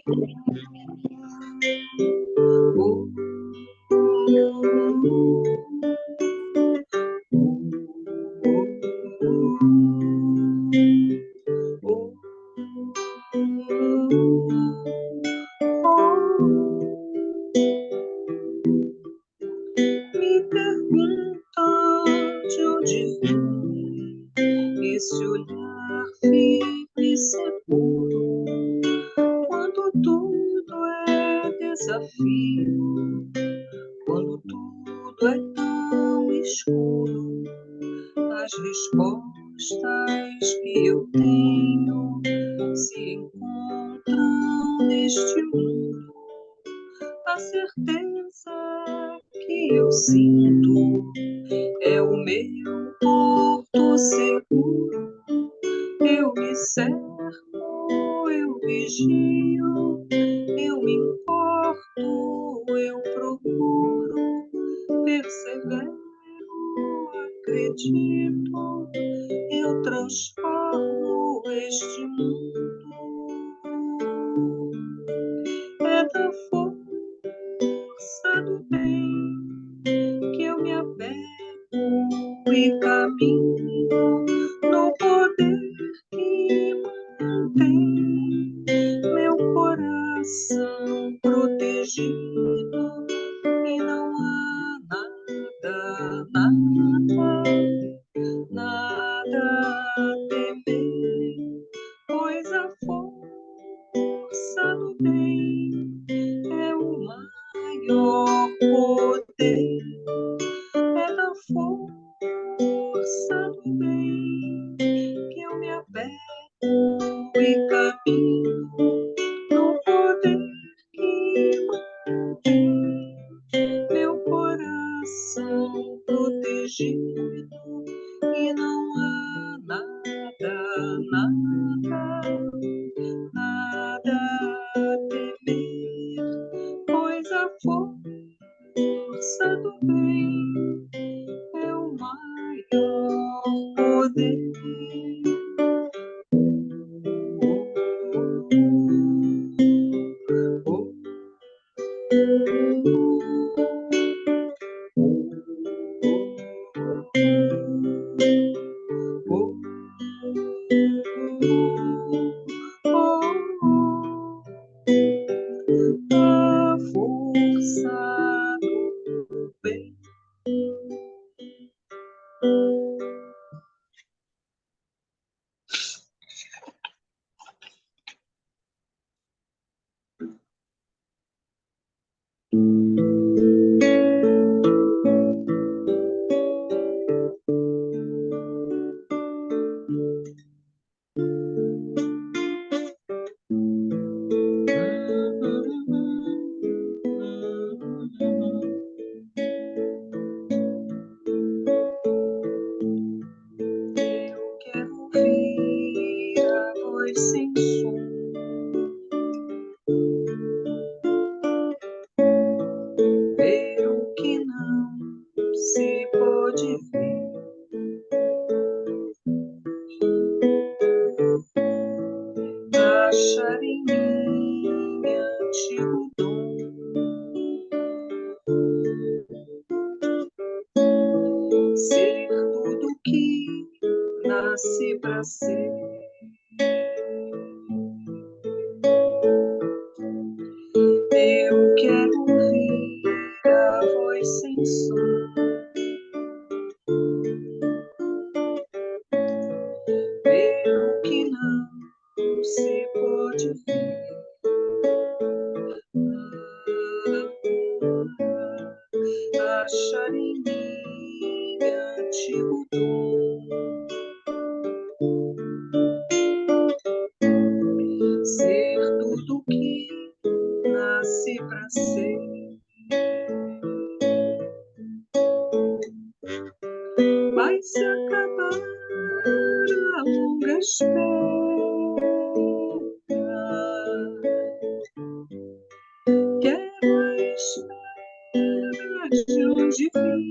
Me pergunta de onde vem esse olhar firme e seguro, quando tudo é desafio, quando tudo é tão escuro. As respostas que eu tenho se encontram neste mundo. A certeza que eu sinto é o meu porto seguro. Eu me cerco, eu vigio, eu me importo, eu procuro, persevero, acredito, eu transformo este mundo. É da força do bem que eu me apego e caminho no poder que mantém meu coração protegido, e não há nada, nada a temer, pois a força do bem é o maior poder. É da força do bem que eu me apego e caminho no poder que mantém meu coração protegido, e não há nada, nada a temer, pois a força do bem é o maior poder. A força do bem. Eu quero ouvir a voz sem som, ver o que não se pode ver, achar em mim antigo dom, ser tudo que nasce pra ser. Eu quero ouvir a voz sem som, ver o que não se pode ver, achar em mim antigo dom, ser tudo que nasce pra ser. Vai se acabar a longa espera, quero a espera de onde vim.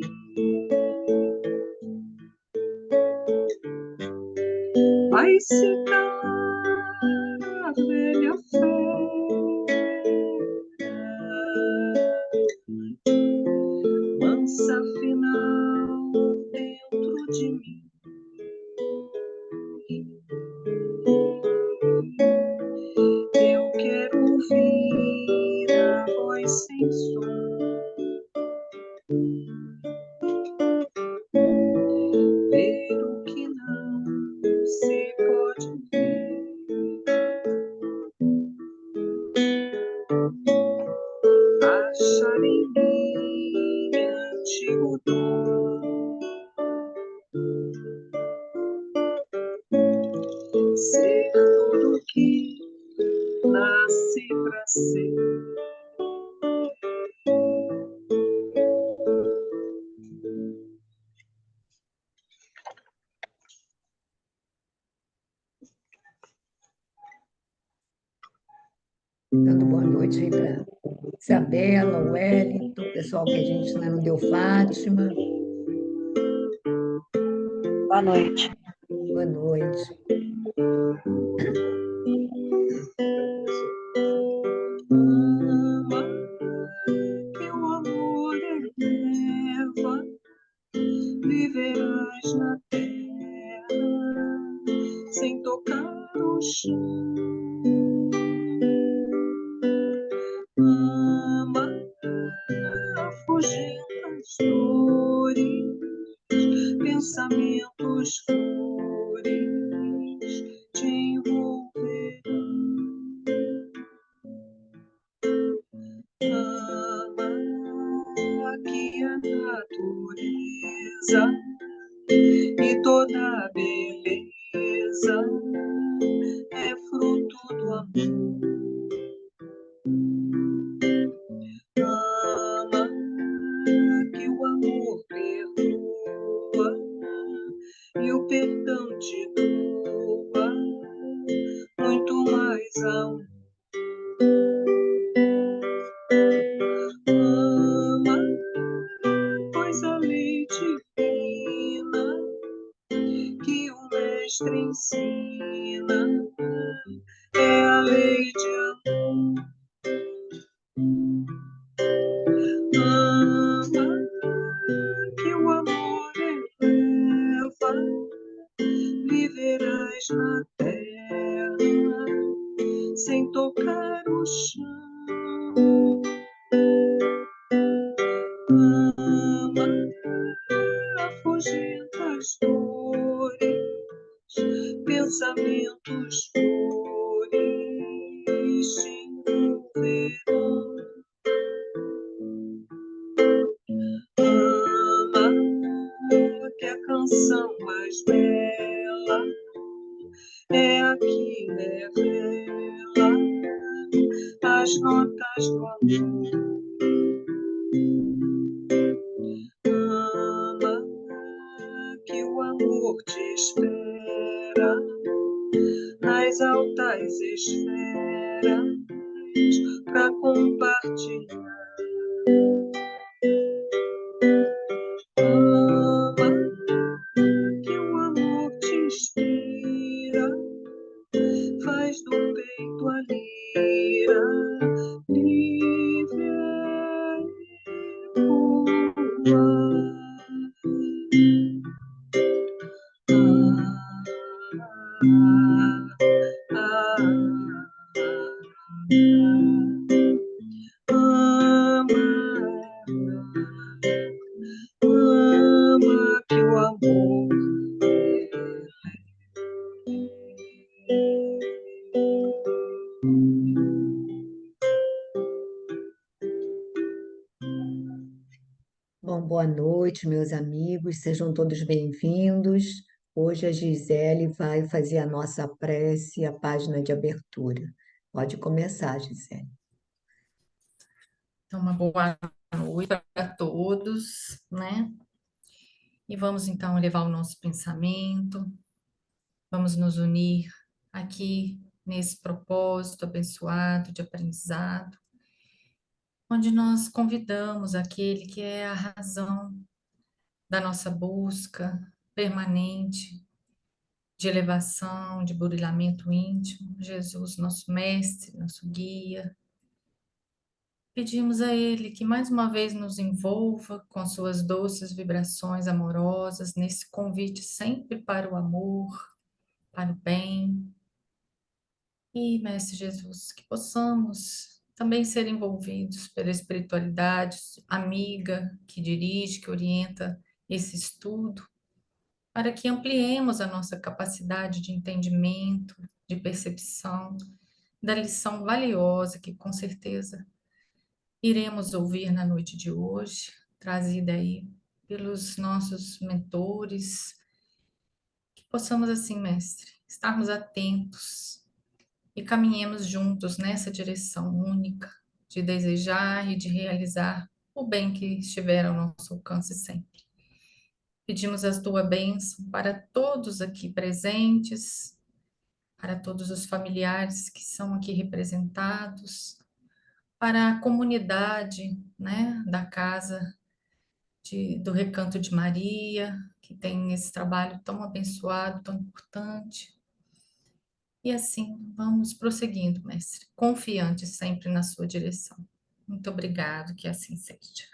Vai se calar a velha fé, em mim antigo dom, ser tudo que nasci pra ser. Dando boa noite aí para Isabela, o Wellington, o pessoal que a gente ainda não deu, Fátima. Boa noite. Boa noite. Ama que o amor eleva, viverás na terra sem tocar o chão. Ama afugenta as dores, pensamentos flores te envolverão. Ama que a natureza e toda a beleza é fruto do amor. Ama que o amor perdoa e o perdão te doa muito mais amor. Ama, pois a lei divina que o mestre ensina é a lei de amor. Ama que o amor eleva, viverás na terra sem tocar o chão. Ama afugenta as dores, pensamentos flores te envolverão. Ama que a canção mais bela é a que revela as notas do amor. Ama que o amor te espera nas altas esferas pra compartilhar. Ama que o amor te inspira, faz do peito a lira, livre voar. Ama que o amor Bom, boa noite, meus amigos, sejam todos bem-vindos. Hoje a Gisele vai fazer a nossa prece, a página de abertura. Pode começar, Gisele. Então, uma boa noite para todos, né? E vamos então elevar o nosso pensamento, vamos nos unir aqui nesse propósito abençoado de aprendizado, onde nós convidamos aquele que é a razão da nossa busca permanente de elevação, de burilamento íntimo, Jesus, nosso mestre, nosso guia. Pedimos a Ele que mais uma vez nos envolva com suas doces vibrações amorosas nesse convite sempre para o amor, para o bem. E, Mestre Jesus, que possamos também ser envolvidos pela espiritualidade amiga que dirige, que orienta esse estudo, para que ampliemos a nossa capacidade de entendimento, de percepção da lição valiosa que com certeza iremos ouvir na noite de hoje, trazida aí pelos nossos mentores, que possamos assim, mestre, estarmos atentos e caminhemos juntos nessa direção única de desejar e de realizar o bem que estiver ao nosso alcance sempre. Pedimos a tua bênção para todos aqui presentes, para todos os familiares que são aqui representados, para a comunidade, né, da casa do Recanto de Maria, que tem esse trabalho tão abençoado, tão importante. E assim, vamos prosseguindo, mestre, confiante sempre na sua direção. Muito obrigado, que assim seja.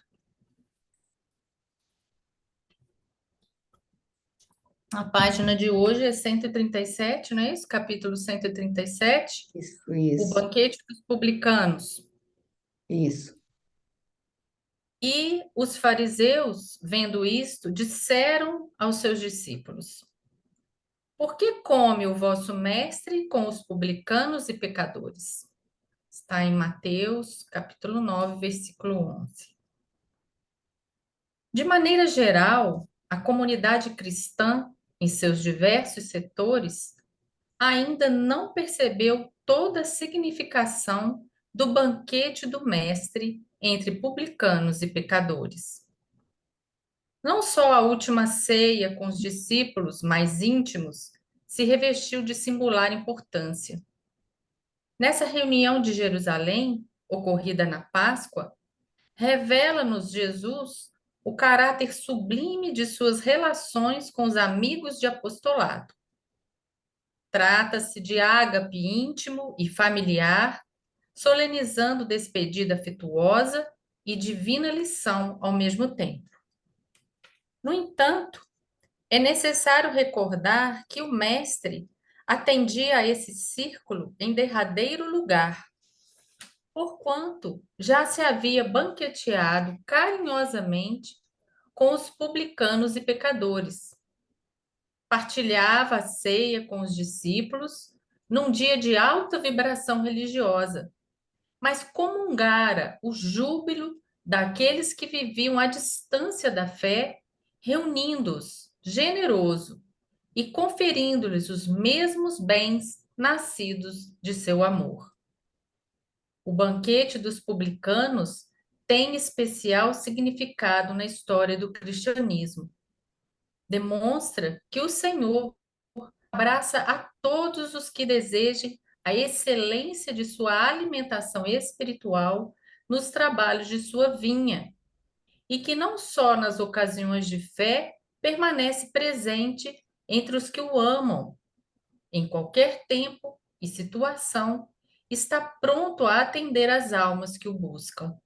A página de hoje é 137, não é isso? Capítulo 137, Isso, o isso, banquete dos publicanos. isso. E os fariseus, vendo isto, disseram aos seus discípulos: Por que come o vosso mestre com os publicanos e pecadores? Está em Mateus, capítulo 9, versículo 11. De maneira geral, a comunidade cristã, em seus diversos setores, ainda não percebeu toda a significação do banquete do Mestre entre publicanos e pecadores. Não só a última ceia com os discípulos mais íntimos se revestiu de singular importância. Nessa reunião de Jerusalém, ocorrida na Páscoa, revela-nos Jesus o caráter sublime de suas relações com os amigos de apostolado. Trata-se de ágape íntimo e familiar, solenizando despedida afetuosa e divina lição ao mesmo tempo. No entanto, é necessário recordar que o mestre atendia a esse círculo em derradeiro lugar, porquanto já se havia banqueteado carinhosamente com os publicanos e pecadores. Partilhava a ceia com os discípulos num dia de alta vibração religiosa, mas comungara o júbilo daqueles que viviam à distância da fé, reunindo-os, generoso, e conferindo-lhes os mesmos bens nascidos de seu amor. O banquete dos publicanos tem especial significado na história do cristianismo. Demonstra que o Senhor abraça a todos os que desejem a excelência de sua alimentação espiritual nos trabalhos de sua vinha, e que não só nas ocasiões de fé permanece presente entre os que o amam, em qualquer tempo e situação, está pronto a atender às almas que o buscam.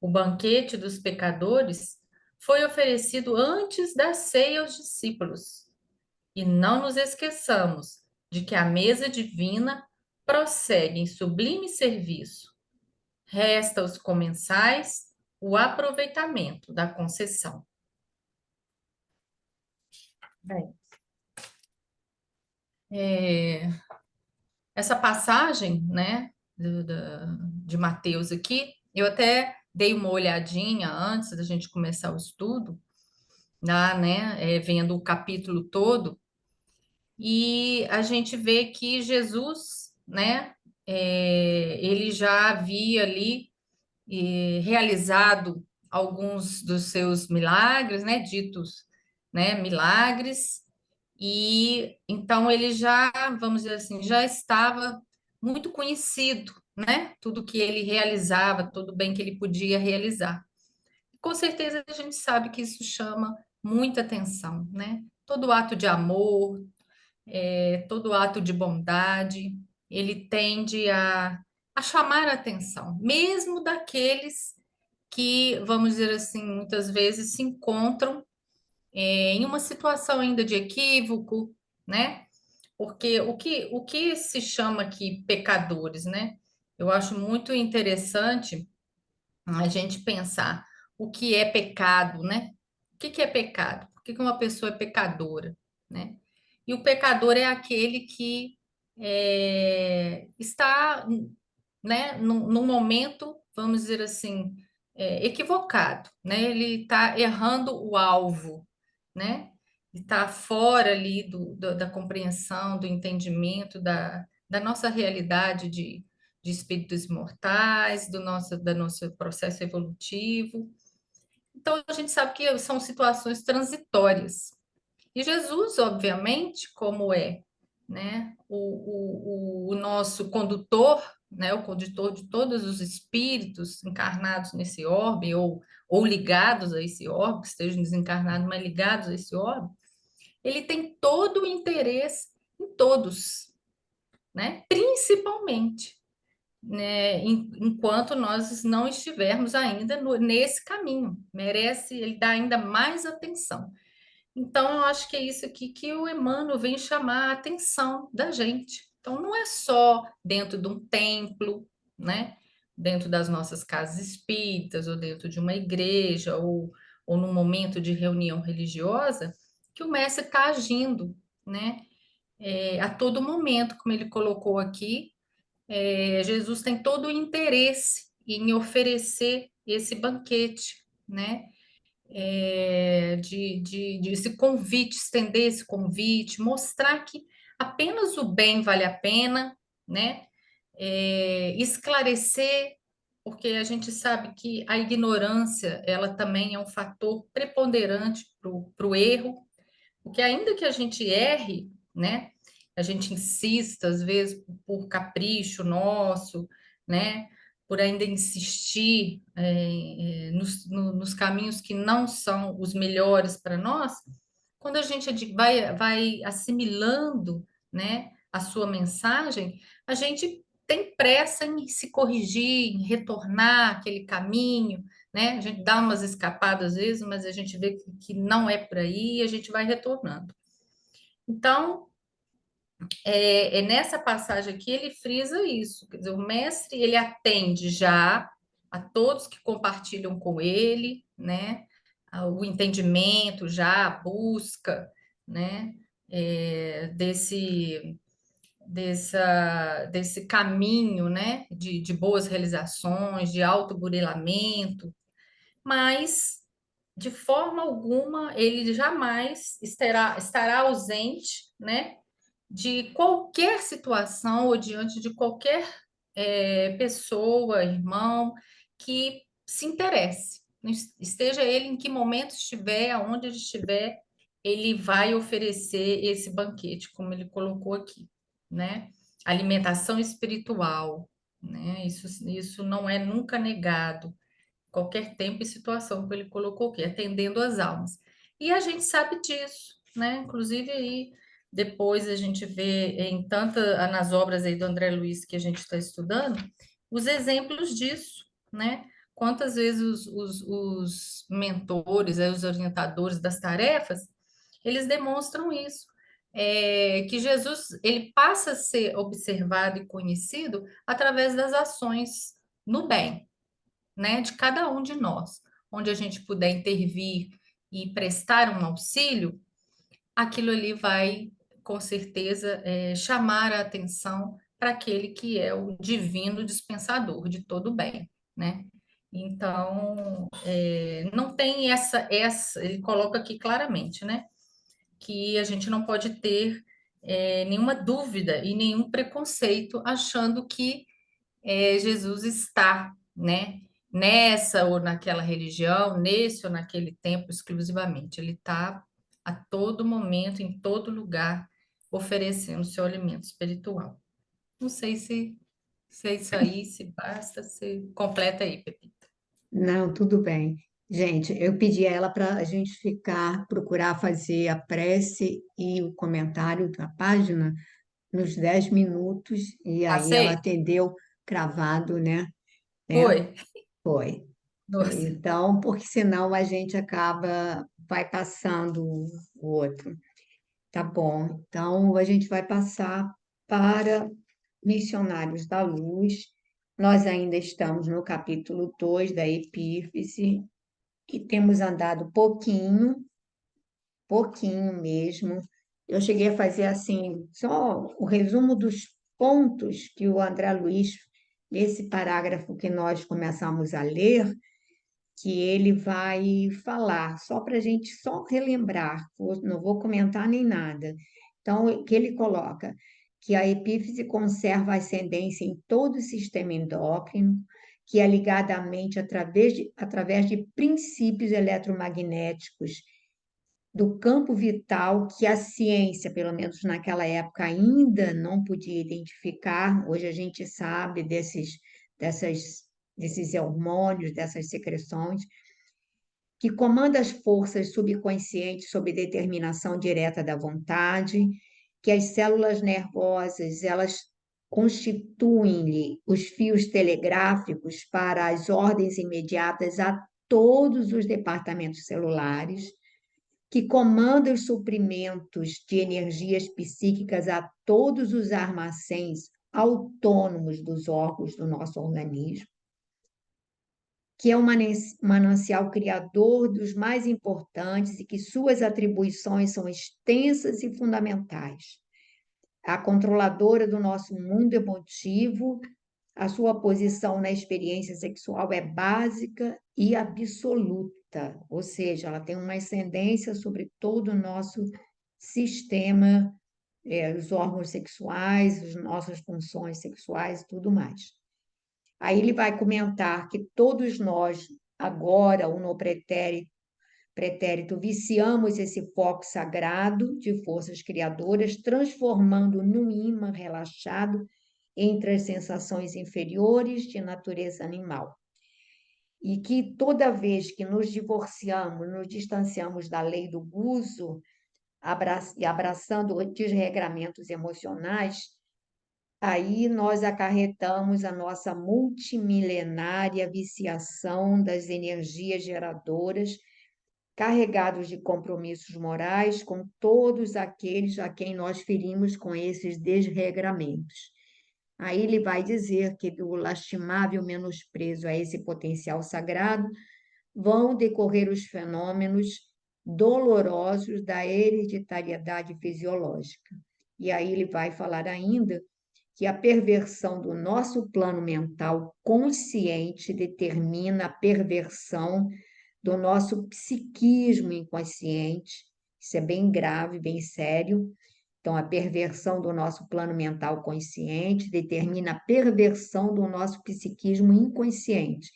O banquete dos pecadores foi oferecido antes da ceia aos discípulos. E não nos esqueçamos de que a mesa divina prossegue em sublime serviço. Resta aos comensais o aproveitamento da concessão. Bem, essa passagem, né, de Mateus aqui, eu até dei uma olhadinha antes da gente começar o estudo, lá, né, vendo o capítulo todo, e a gente vê que Jesus, né, ele já havia ali realizado alguns dos seus milagres, né, ditos, né, milagres, e então ele já, vamos dizer assim, já estava muito conhecido, né, tudo que ele realizava, todo o bem que ele podia realizar. Com certeza a gente sabe que isso chama muita atenção, né? Todo ato de amor, todo ato de bondade, ele tende a chamar a atenção, mesmo daqueles que, vamos dizer assim, muitas vezes se encontram em uma situação ainda de equívoco, né? Porque o que se chama aqui pecadores, né? Eu acho muito interessante a gente pensar o que é pecado, né? O que é pecado? Por que que uma pessoa é pecadora, né? E o pecador é aquele que está né, num momento, vamos dizer assim, equivocado, né? Ele está errando o alvo, né? Está fora ali da compreensão, do entendimento da nossa realidade de espíritos imortais, da nosso processo evolutivo. Então, a gente sabe que são situações transitórias. E Jesus, obviamente, como é, né, o nosso condutor, né, o condutor de todos os espíritos encarnados nesse orbe, ou ligados a esse orbe, que estejam desencarnados, mas ligados a esse orbe, ele tem todo o interesse em todos, né, principalmente, né, enquanto nós não estivermos ainda nesse caminho, merece, ele dá ainda mais atenção. Então, eu acho que é isso aqui que o Emmanuel vem chamar a atenção da gente. Então, não é só dentro de um templo, né? Dentro das nossas casas espíritas, ou dentro de uma igreja, ou num momento de reunião religiosa, que o mestre está agindo, né? A todo momento, como ele colocou aqui, Jesus tem todo o interesse em oferecer esse banquete, né? De esse convite, estender esse convite, mostrar que apenas o bem vale a pena, né? Esclarecer, porque a gente sabe que a ignorância, ela também é um fator preponderante para o erro, porque ainda que a gente erre, né? A gente insista, às vezes, por capricho nosso, né? Por ainda insistir nos caminhos que não são os melhores para nós, quando a gente vai assimilando, né, a sua mensagem, a gente tem pressa em se corrigir, em retornar aquele caminho, né? A gente dá umas escapadas às vezes, mas a gente vê que não é por aí e a gente vai retornando. Então, nessa passagem aqui, ele frisa isso, quer dizer, o mestre, ele atende já a todos que compartilham com ele, né? O entendimento já, a busca, né? Desse caminho, né? De boas realizações, de autoburilamento, mas de forma alguma ele jamais estará ausente, né, de qualquer situação ou diante de qualquer pessoa, irmão, que se interesse. Esteja ele em que momento estiver, aonde ele estiver, ele vai oferecer esse banquete, como ele colocou aqui, né? Alimentação espiritual, né? Isso não é nunca negado qualquer tempo e situação que ele colocou aqui, atendendo as almas. E a gente sabe disso, né? Inclusive aí depois a gente vê nas obras aí do André Luiz que a gente está estudando, os exemplos disso, né? Quantas vezes os mentores, os orientadores das tarefas, eles demonstram isso. Que Jesus ele passa a ser observado e conhecido através das ações no bem, né, de cada um de nós, onde a gente puder intervir e prestar um auxílio, aquilo ali vai, com certeza, chamar a atenção para aquele que é o divino dispensador de todo bem, né? Então, não tem ele coloca aqui claramente, né? Que a gente não pode ter nenhuma dúvida e nenhum preconceito achando que Jesus está, né, nessa ou naquela religião, nesse ou naquele tempo exclusivamente. Ele está a todo momento, em todo lugar, oferecendo seu alimento espiritual. Não sei se é isso aí, se basta, se completa aí, Pepita. Não, tudo bem. Gente, eu pedi a ela para a gente procurar fazer a prece e o comentário da página nos 10 minutos, e aí ela Passei? atendeu cravado, né? Né? Foi? Foi. Nossa. Então, porque senão a gente vai passando o outro. Tá bom. Então, a gente vai passar para Missionários da Luz. Nós ainda estamos no capítulo 2 da Epífise e temos andado pouquinho mesmo. Eu cheguei a fazer assim, só o resumo dos pontos que o André Luiz esse parágrafo que nós começamos a ler, que ele vai falar, só para a gente só relembrar, não vou comentar nem nada. Então, que ele coloca que a epífise conserva ascendência em todo o sistema endócrino, que é ligada à mente através de princípios eletromagnéticos do campo vital que a ciência, pelo menos naquela época, ainda não podia identificar. Hoje a gente sabe desses hormônios, dessas secreções, que comanda as forças subconscientes sob determinação direta da vontade, que as células nervosas, elas constituem os fios telegráficos para as ordens imediatas a todos os departamentos celulares, que comanda os suprimentos de energias psíquicas a todos os armazéns autônomos dos órgãos do nosso organismo, que é um manancial criador dos mais importantes e que suas atribuições são extensas e fundamentais. A controladora do nosso mundo emotivo, a sua posição na experiência sexual é básica e absoluta, ou seja, ela tem uma ascendência sobre todo o nosso sistema, os órgãos sexuais, as nossas funções sexuais e tudo mais. Aí ele vai comentar que todos nós, agora, ou no pretérito, viciamos esse foco sagrado de forças criadoras, transformando num ímã relaxado entre as sensações inferiores de natureza animal. E que toda vez que nos divorciamos, nos distanciamos da lei do gozo, e abraçando desregramentos emocionais, aí nós acarretamos a nossa multimilenária viciação das energias geradoras, carregados de compromissos morais com todos aqueles a quem nós ferimos com esses desregramentos. Aí ele vai dizer que do lastimável menosprezo a esse potencial sagrado vão decorrer os fenômenos dolorosos da hereditariedade fisiológica. E aí ele vai falar ainda que a perversão do nosso plano mental consciente determina a perversão do nosso psiquismo inconsciente. Isso é bem grave, bem sério. Então, a perversão do nosso plano mental consciente determina a perversão do nosso psiquismo inconsciente,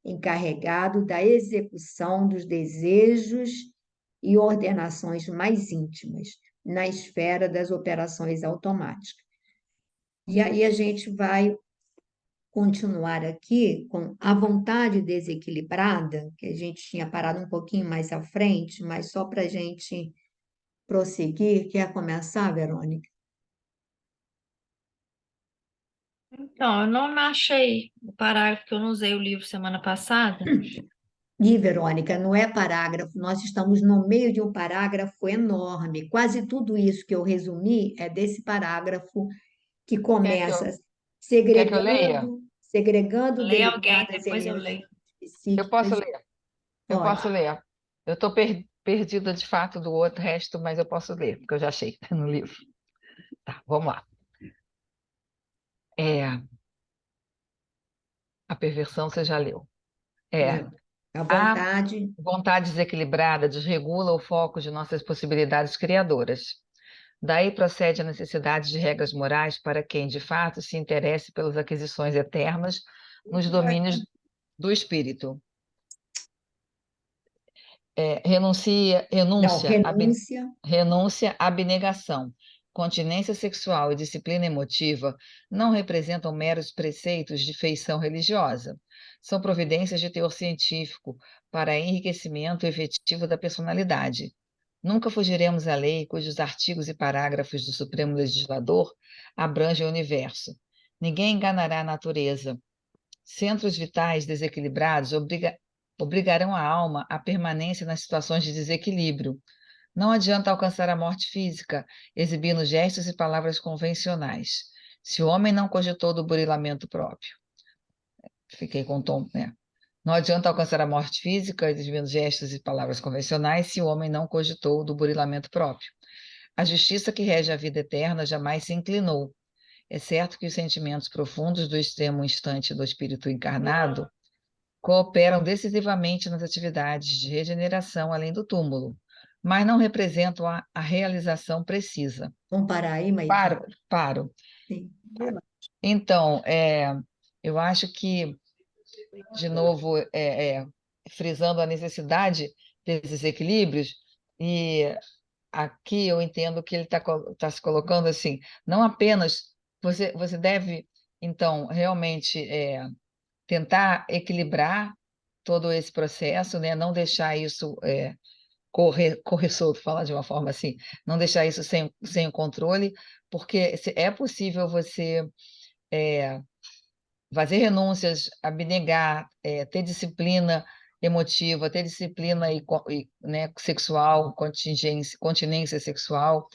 encarregado da execução dos desejos e ordenações mais íntimas, na esfera das operações automáticas. E aí a gente vai continuar aqui com a vontade desequilibrada, que a gente tinha parado um pouquinho mais à frente, mas só para a gente prosseguir. Quer começar, Verônica? Então, eu não achei o parágrafo que eu não usei o livro semana passada. E, Verônica, não é parágrafo, nós estamos no meio de um parágrafo enorme. Quase tudo isso que eu resumi é desse parágrafo que começa Quer que eu leia? segregando Leia alguém, delicadas depois eu energias leio. Eu posso psíquicas. ler. Eu Pode. posso ler. Eu estou perdida de fato do outro resto, mas eu posso ler, porque eu já achei no livro. Tá, vamos lá. A perversão você já leu. A A vontade. vontade desequilibrada desregula o foco de nossas possibilidades criadoras. Daí procede a necessidade de regras morais para quem, de fato, se interesse pelas aquisições eternas nos domínios do espírito. Renúncia, abnegação, continência sexual e disciplina emotiva não representam meros preceitos de feição religiosa. São providências de teor científico para enriquecimento efetivo da personalidade. Nunca fugiremos à lei cujos artigos e parágrafos do Supremo Legislador abrangem o universo. Ninguém enganará a natureza. Centros vitais desequilibrados obrigarão a alma à permanência nas situações de desequilíbrio. Não adianta alcançar a morte física, exibindo gestos e palavras convencionais. Se o homem não cogitou do burilamento próprio. Fiquei com o tom, né? Não adianta alcançar a morte física, exibindo gestos e palavras convencionais, se o homem não cogitou do burilamento próprio. A justiça que rege a vida eterna jamais se inclinou. É certo que os sentimentos profundos do extremo instante do espírito encarnado cooperam decisivamente nas atividades de regeneração além do túmulo, mas não representam a realização precisa. Vamos parar aí, Maite? Paro. Sim. Então, eu acho que, de novo, frisando a necessidade desses equilíbrios, e aqui eu entendo que ele está se colocando assim, não apenas você deve, então, realmente tentar equilibrar todo esse processo, né? Não deixar isso correr solto, falar de uma forma assim, não deixar isso sem o controle, porque é possível você fazer renúncias, abnegar, ter disciplina emotiva, ter disciplina né, sexual, continência sexual,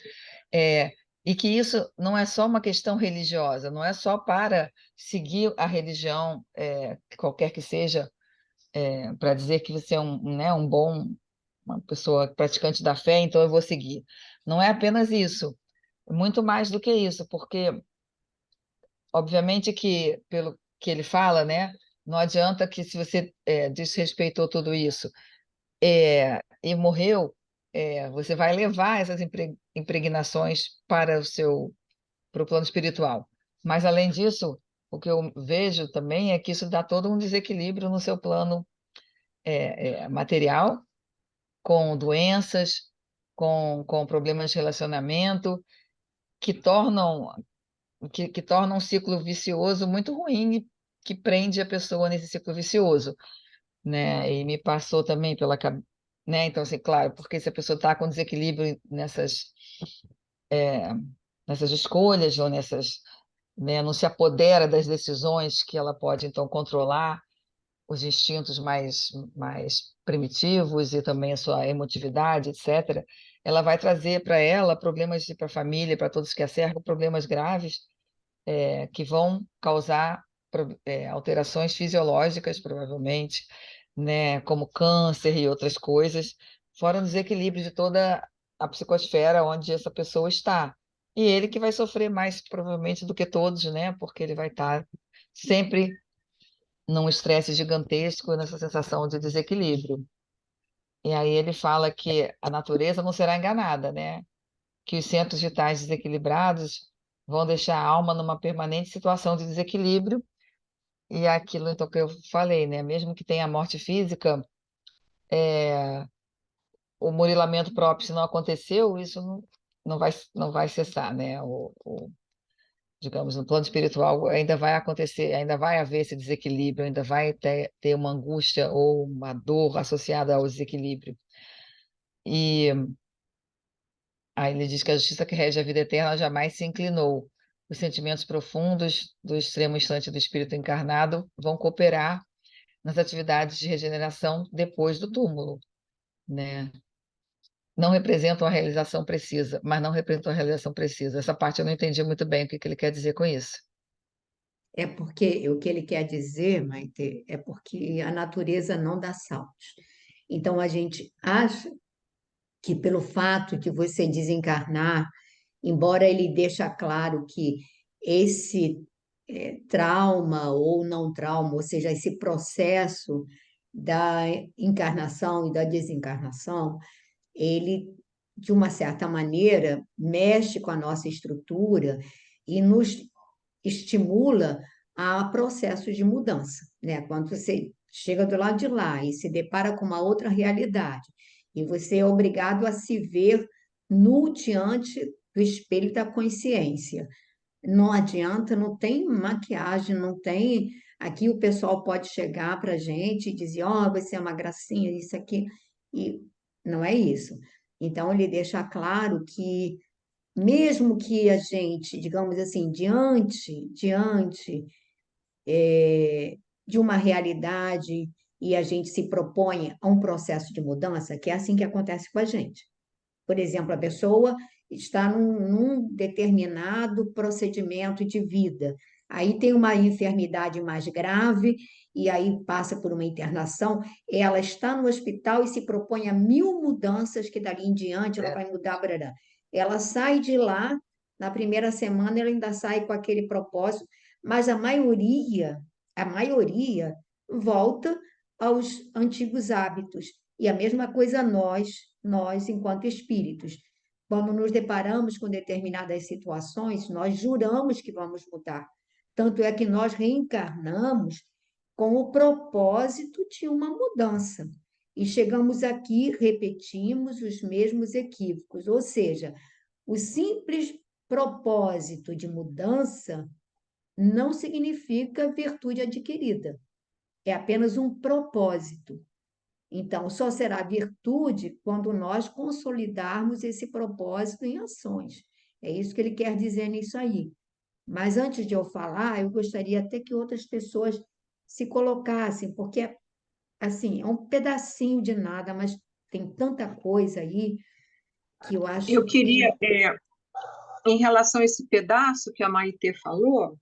e que isso não é só uma questão religiosa, não é só para seguir a religião, qualquer que seja, para dizer que você é uma pessoa praticante da fé, então eu vou seguir. Não é apenas isso, muito mais do que isso, porque obviamente que, pelo que ele fala, né, não adianta que se você desrespeitou tudo isso e morreu, você vai levar essas impregnações para o plano espiritual. Mas, além disso, o que eu vejo também é que isso dá todo um desequilíbrio no seu plano material, com doenças, com problemas de relacionamento, que tornam um ciclo vicioso muito ruim e que prende a pessoa nesse ciclo vicioso, né? E me passou também pela cabeça, né? Então, assim, claro, porque se a pessoa está com desequilíbrio nessas escolhas ou né, não se apodera das decisões que ela pode, então, controlar os instintos mais primitivos e também a sua emotividade, etc., ela vai trazer para ela problemas para a família, para todos que a cercam, problemas graves, que vão causar alterações fisiológicas, provavelmente, né, como câncer e outras coisas, fora o desequilíbrio de toda a psicosfera onde essa pessoa está. E ele que vai sofrer mais, provavelmente, do que todos, né, porque ele vai estar sempre num estresse gigantesco, nessa sensação de desequilíbrio. E aí ele fala que a natureza não será enganada, né? Que os centros vitais desequilibrados vão deixar a alma numa permanente situação de desequilíbrio, e aquilo então que eu falei, né? Mesmo que tenha morte física, o murilamento próprio, se não aconteceu, isso não vai cessar, né? Digamos, no plano espiritual ainda vai acontecer, ainda vai haver esse desequilíbrio, ainda vai ter uma angústia ou uma dor associada ao desequilíbrio. E aí ele diz que a justiça que rege a vida eterna jamais se inclinou. Os sentimentos profundos do extremo instante do espírito encarnado vão cooperar nas atividades de regeneração depois do túmulo, né? Não representam a realização precisa, mas não representam a realização precisa. Essa parte eu não entendi muito bem o que ele quer dizer com isso. É porque o que ele quer dizer, Maite, é porque a natureza não dá saltos. Então a gente acha que pelo fato de você desencarnar, embora ele deixa claro que esse trauma ou não trauma, ou seja, esse processo da encarnação e da desencarnação, ele, de uma certa maneira, mexe com a nossa estrutura e nos estimula a processos de mudança, né? Quando você chega do lado de lá e se depara com uma outra realidade, e você é obrigado a se ver nu diante do espelho da consciência. Não adianta, não tem maquiagem, não tem. Aqui o pessoal pode chegar para a gente e dizer: Ó, você é uma gracinha, isso aqui. E não é isso. Então, ele deixa claro que mesmo que a gente, digamos assim, diante de uma realidade e a gente se propõe a um processo de mudança, que é assim que acontece com a gente. Por exemplo, a pessoa está num determinado procedimento de vida, aí tem uma enfermidade mais grave e aí passa por uma internação, ela está no hospital e se propõe a 1000 mudanças que dali em diante ela vai mudar, barará. Ela sai de lá Na primeira semana ele ainda sai com aquele propósito, mas a maioria volta aos antigos hábitos. E a mesma coisa nós enquanto espíritos. Quando nos deparamos com determinadas situações, nós juramos que vamos mudar. Tanto é que nós reencarnamos com o propósito de uma mudança. E chegamos aqui, repetimos os mesmos equívocos, ou seja, o simples propósito de mudança não significa virtude adquirida, é apenas um propósito. Então, só será virtude quando nós consolidarmos esse propósito em ações. É isso que ele quer dizer nisso aí. Mas antes de eu falar, eu gostaria até que outras pessoas se colocassem, porque assim, é um pedacinho de nada, mas tem tanta coisa aí que eu Eu acho que queria, em relação a esse pedaço que a Maitê falou,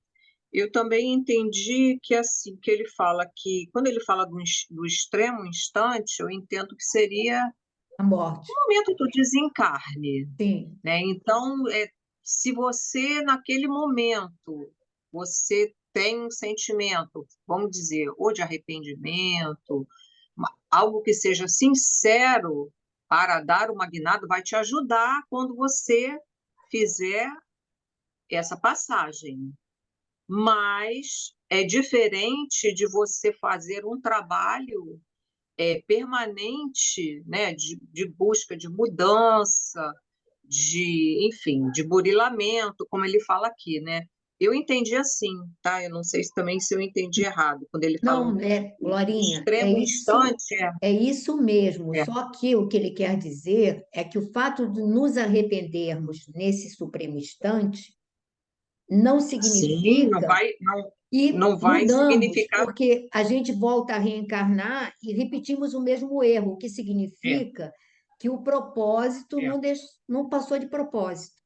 eu também entendi que assim, que ele fala que, quando ele fala do extremo instante, eu entendo que seria a morte, o momento do desencarne, sim, né? Então, se você, naquele momento, você tem um sentimento, vamos dizer, ou de arrependimento, algo que seja sincero para dar uma guinada, vai te ajudar quando você fizer essa passagem. Mas é diferente de você fazer um trabalho permanente, né, de busca de mudança, enfim, de burilamento, como ele fala aqui, né? Eu entendi assim, tá? Eu não sei se eu entendi errado, quando ele fala não, o Glorinha, extremo instante, é isso mesmo. é, Só que o que ele quer dizer é que o fato de nos arrependermos nesse supremo instante não sim, significa que não vai mudamos, significar, porque a gente volta a reencarnar e repetimos o mesmo erro, o que é, significa que o propósito é, não passou de propósito,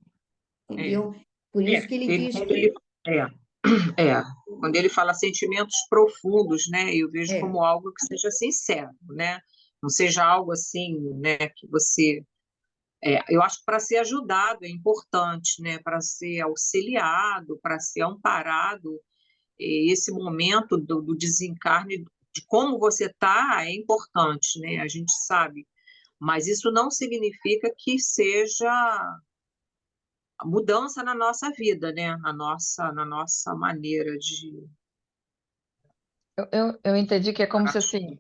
é, entendeu? Por isso que ele diz quando ele, é, quando ele fala sentimentos profundos, né, eu vejo é, como algo que seja sincero, né, não seja algo assim, né, que você, eu acho que para ser ajudado é importante, né, para ser auxiliado, para ser amparado, esse momento do desencarne, de como você está, é importante, né, a gente sabe, mas isso não significa que seja a mudança na nossa vida, né, na nossa maneira de Eu entendi que é como se assim,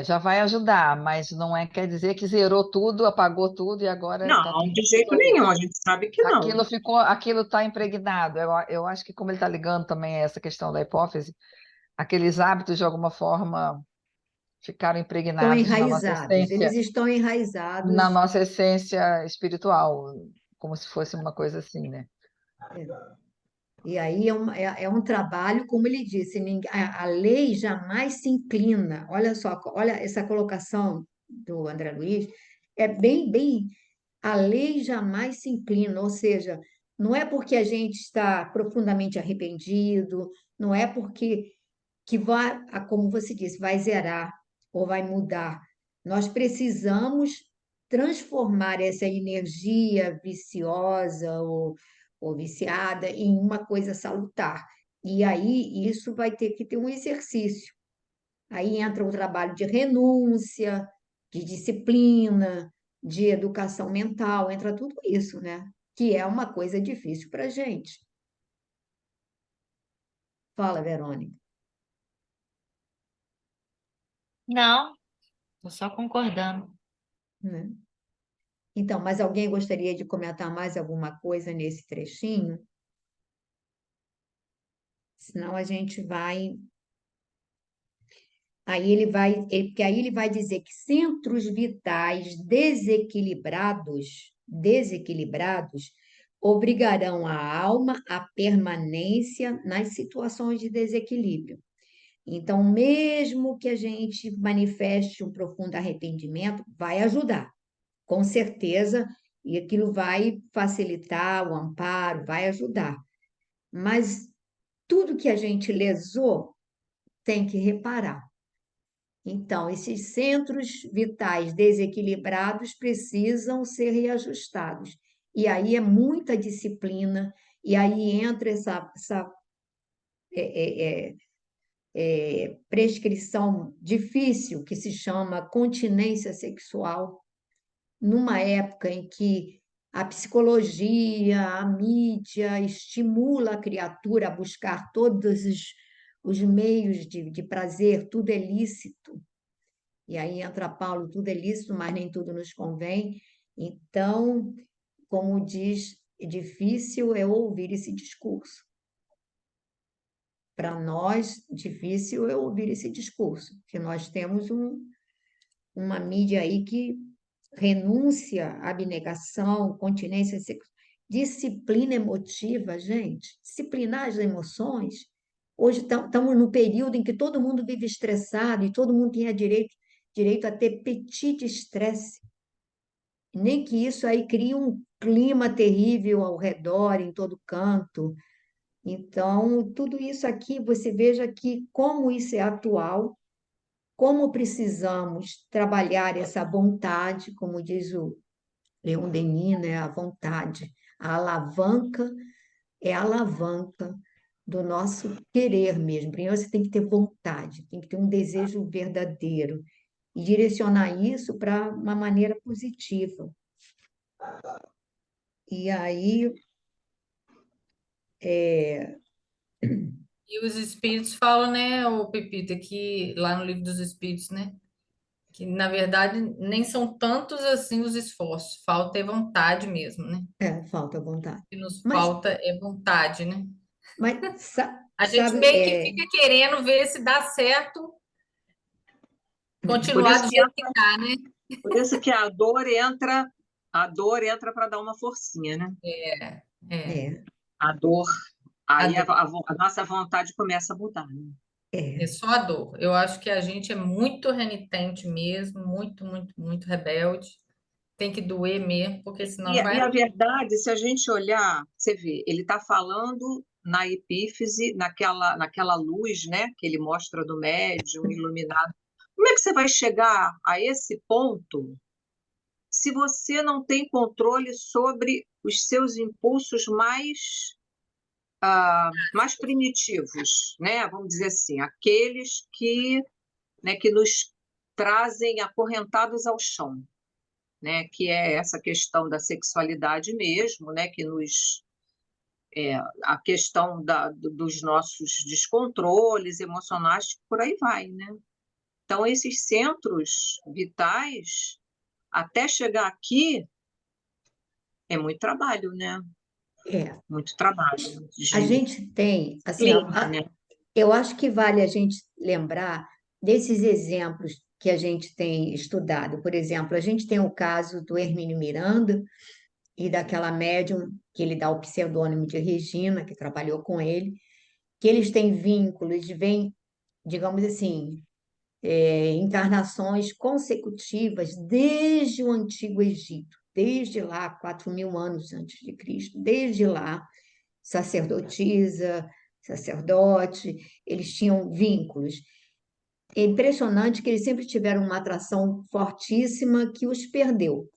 já vai ajudar, mas não é quer dizer que zerou tudo, apagou tudo e agora está Não, tudo de jeito solto. nenhum, a gente sabe que não. Aquilo está impregnado. Eu acho que como ele está ligando também a essa questão da hipófise, aqueles hábitos de alguma forma ficaram estão impregnados enraizados, eles estão na enraizados. nossa essência espiritual, como se fosse uma coisa assim, né? E aí é um trabalho, como ele disse, a lei jamais se inclina. Olha só, olha essa colocação do André Luiz, é bem, a lei jamais se inclina, ou seja, não é porque a gente está profundamente arrependido, não é porque que vai, como você disse, vai zerar ou vai mudar. Nós precisamos transformar essa energia viciosa ou viciada em uma coisa salutar. E aí isso vai ter que ter um exercício. Aí entra o trabalho de renúncia, de disciplina, de educação mental, entra tudo isso, né? Que é uma coisa difícil para a gente. Fala, Verônica. Não, tô só concordando. Né? Então, mas alguém gostaria de comentar mais alguma coisa nesse trechinho? Senão a gente vai. Porque aí ele vai dizer que centros vitais desequilibrados, obrigarão a alma à permanência nas situações de desequilíbrio. Então, mesmo que a gente manifeste um profundo arrependimento, vai ajudar, com certeza, e aquilo vai facilitar o amparo, vai ajudar. Mas tudo que a gente lesou tem que reparar. Então, esses centros vitais desequilibrados precisam ser reajustados. e aí é muita disciplina, e aí entra essa prescrição difícil que se chama continência sexual, numa época em que a psicologia, a mídia estimula a criatura a buscar todos os meios de prazer, tudo é lícito. E aí entra Paulo, tudo é lícito, mas nem tudo nos convém. Então, como diz, difícil é ouvir esse discurso. Para nós, difícil é ouvir esse discurso, porque nós temos uma mídia aí que renúncia, abnegação, continência sexual, disciplina emotiva, gente, disciplinar as emoções. Hoje estamos no período em que todo mundo vive estressado e todo mundo tem direito a ter petit estresse. Nem que isso aí crie um clima terrível ao redor, em todo canto. Então, tudo isso aqui, você veja que como isso é atual, como precisamos trabalhar essa vontade, como diz o Leon Denis, né? A vontade, a alavanca é a alavanca do nosso querer mesmo. Primeiro você tem que ter vontade, tem que ter um desejo verdadeiro e direcionar isso para uma maneira positiva. E aí, E os espíritos falam, né, o Pepita, que lá no livro dos espíritos, né, que na verdade nem são tantos assim os esforços, falta é vontade mesmo, né? falta vontade. O que nos Mas, falta é vontade, né? A gente sabe, meio que fica querendo ver se dá certo, Por continuar isso do que, jeito que tá, né? por isso que a dor entra para dar uma forcinha, né? É, é, A dor, a aí dor, a nossa vontade começa a mudar, né? é só a dor. Eu acho que a gente é muito renitente mesmo, muito, muito, muito rebelde. Tem que doer mesmo, porque senão não vai. E a verdade, se a gente olhar, você vê, ele está falando na epífise, naquela luz, né, que ele mostra do médium iluminado. Como é que você vai chegar a esse ponto se você não tem controle sobre os seus impulsos mais primitivos, né? Vamos dizer assim, aqueles que nos trazem acorrentados ao chão, né? Que é essa questão da sexualidade mesmo, né? A questão dos nossos descontroles emocionais, por aí vai, né? Então, esses centros vitais, até chegar aqui, é muito trabalho, né? é. Muito trabalho A de gente tem, assim, disciplina, né? eu acho que vale a gente lembrar desses exemplos que a gente tem estudado. Por exemplo, a gente tem o caso do Hermínio Miranda e daquela médium que ele dá o pseudônimo de Regina, que trabalhou com ele, que eles têm vínculos, vêm, digamos assim, encarnações consecutivas desde o Antigo Egito, desde lá, 4.000 anos antes de Cristo, desde lá, sacerdotisa, sacerdote, eles tinham vínculos. É impressionante que eles sempre tiveram uma atração fortíssima que os perdeu,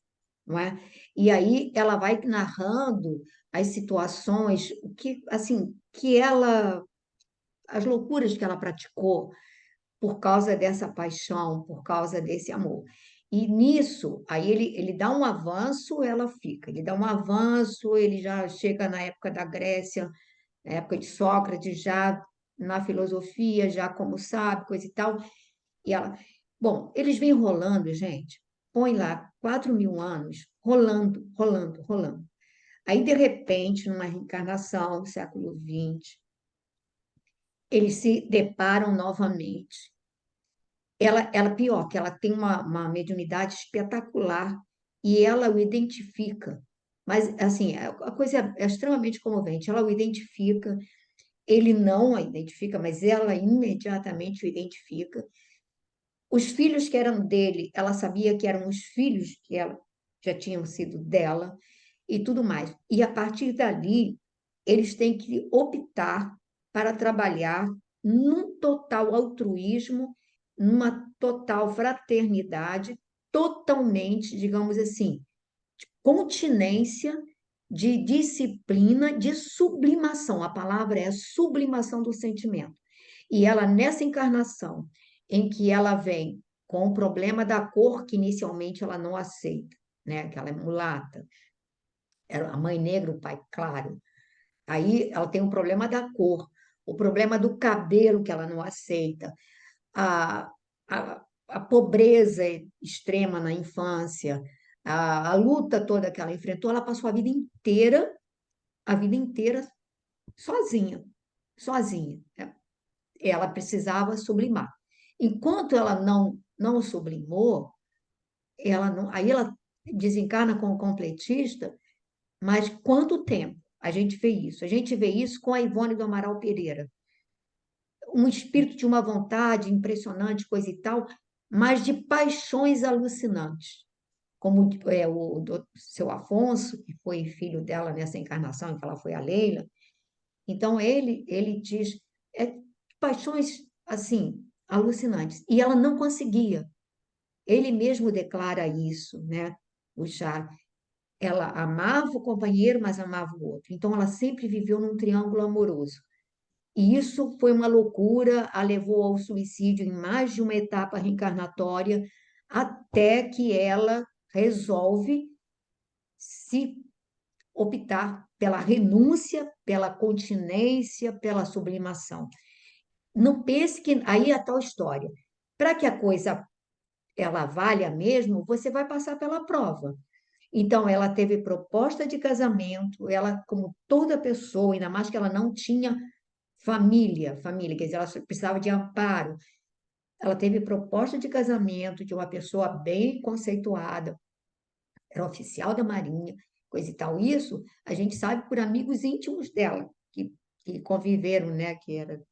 não é? E aí ela vai narrando as situações, o que, assim, que ela, as loucuras que ela praticou por causa dessa paixão, por causa desse amor. E nisso, aí ele dá um avanço, ela fica. Ele dá um avanço, ele já chega na época da Grécia, na época de Sócrates, já na filosofia, já como sabe, coisa e tal. E ela. Bom, eles vêm rolando, gente. Põe lá 4.000 anos, rolando, rolando, rolando. Aí, de repente, numa reencarnação, século XX, eles se deparam novamente. Ela pior, que ela tem uma mediunidade espetacular e ela o identifica. Mas, assim, a coisa é extremamente comovente. Ela o identifica, ele não a identifica, mas ela imediatamente o identifica. Os filhos que eram dele, ela sabia que eram os filhos que ela já tinham sido dela e tudo mais. E a partir dali, eles têm que optar para trabalhar num total altruísmo, numa total fraternidade, totalmente, digamos assim, de continência de disciplina, de sublimação. A palavra é sublimação do sentimento. E ela, nessa encarnação, em que ela vem com o problema da cor, que inicialmente ela não aceita, né? Que ela é mulata, a mãe negra, o pai claro. Aí ela tem o problema da cor, o problema do cabelo, que ela não aceita, a, a pobreza extrema na infância, a luta toda que ela enfrentou, ela passou a vida inteira sozinha, sozinha. Ela precisava sublimar. Enquanto ela não sublimou, ela não, aí ela desencarna como completista, mas quanto tempo a gente vê isso? A gente vê isso com a Ivone do Amaral Pereira. Um espírito de uma vontade impressionante, coisa e tal, mas de paixões alucinantes. Como o seu Afonso, que foi filho dela nessa encarnação, em que ela foi a Leila. Então, ele diz paixões, assim, alucinantes. E ela não conseguia. Ele mesmo declara isso, né? O Charles. Ela amava o companheiro, mas amava o outro. Então, ela sempre viveu num triângulo amoroso. E isso foi uma loucura, a levou ao suicídio em mais de uma etapa reencarnatória, até que ela resolve se optar pela renúncia, pela continência, pela sublimação. Não pense que aí é a tal história. Para que a coisa ela valha mesmo, você vai passar pela prova. Então, ela teve proposta de casamento, ela, como toda pessoa, ainda mais que ela não tinha família, quer dizer, ela precisava de amparo. Ela teve proposta de casamento de uma pessoa bem conceituada, era oficial da Marinha, coisa e tal. Isso a gente sabe por amigos íntimos dela, que conviveram, né, que era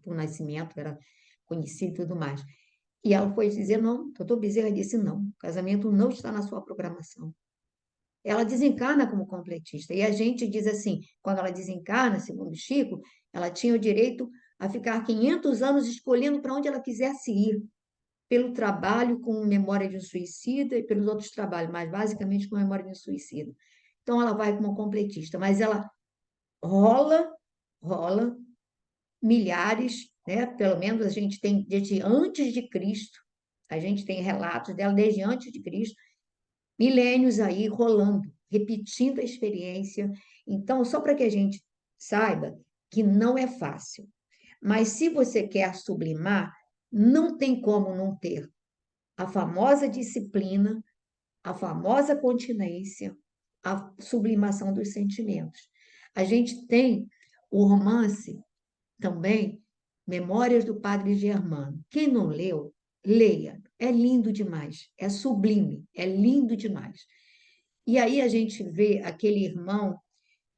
o nascimento, era conhecido e tudo mais. E ela foi dizer, não, doutor Bezerra disse não, o casamento não está na sua programação. Ela desencarna como completista. E a gente diz assim, quando ela desencarna, segundo Chico, ela tinha o direito a ficar 500 anos escolhendo para onde ela quisesse ir, pelo trabalho com memória de um suicida e pelos outros trabalhos, mas basicamente com memória de um suicida. Então ela vai como completista, mas ela rola milhares, né? Pelo menos a gente tem desde antes de Cristo, a gente tem relatos dela desde antes de Cristo, milênios aí rolando, repetindo a experiência. Então, só para que a gente saiba que não é fácil. Mas se você quer sublimar, não tem como não ter a famosa disciplina, a famosa continência, a sublimação dos sentimentos. A gente tem o romance também, Memórias do Padre Germano. Quem não leu, leia. É lindo demais, é sublime, é lindo demais. E aí a gente vê aquele irmão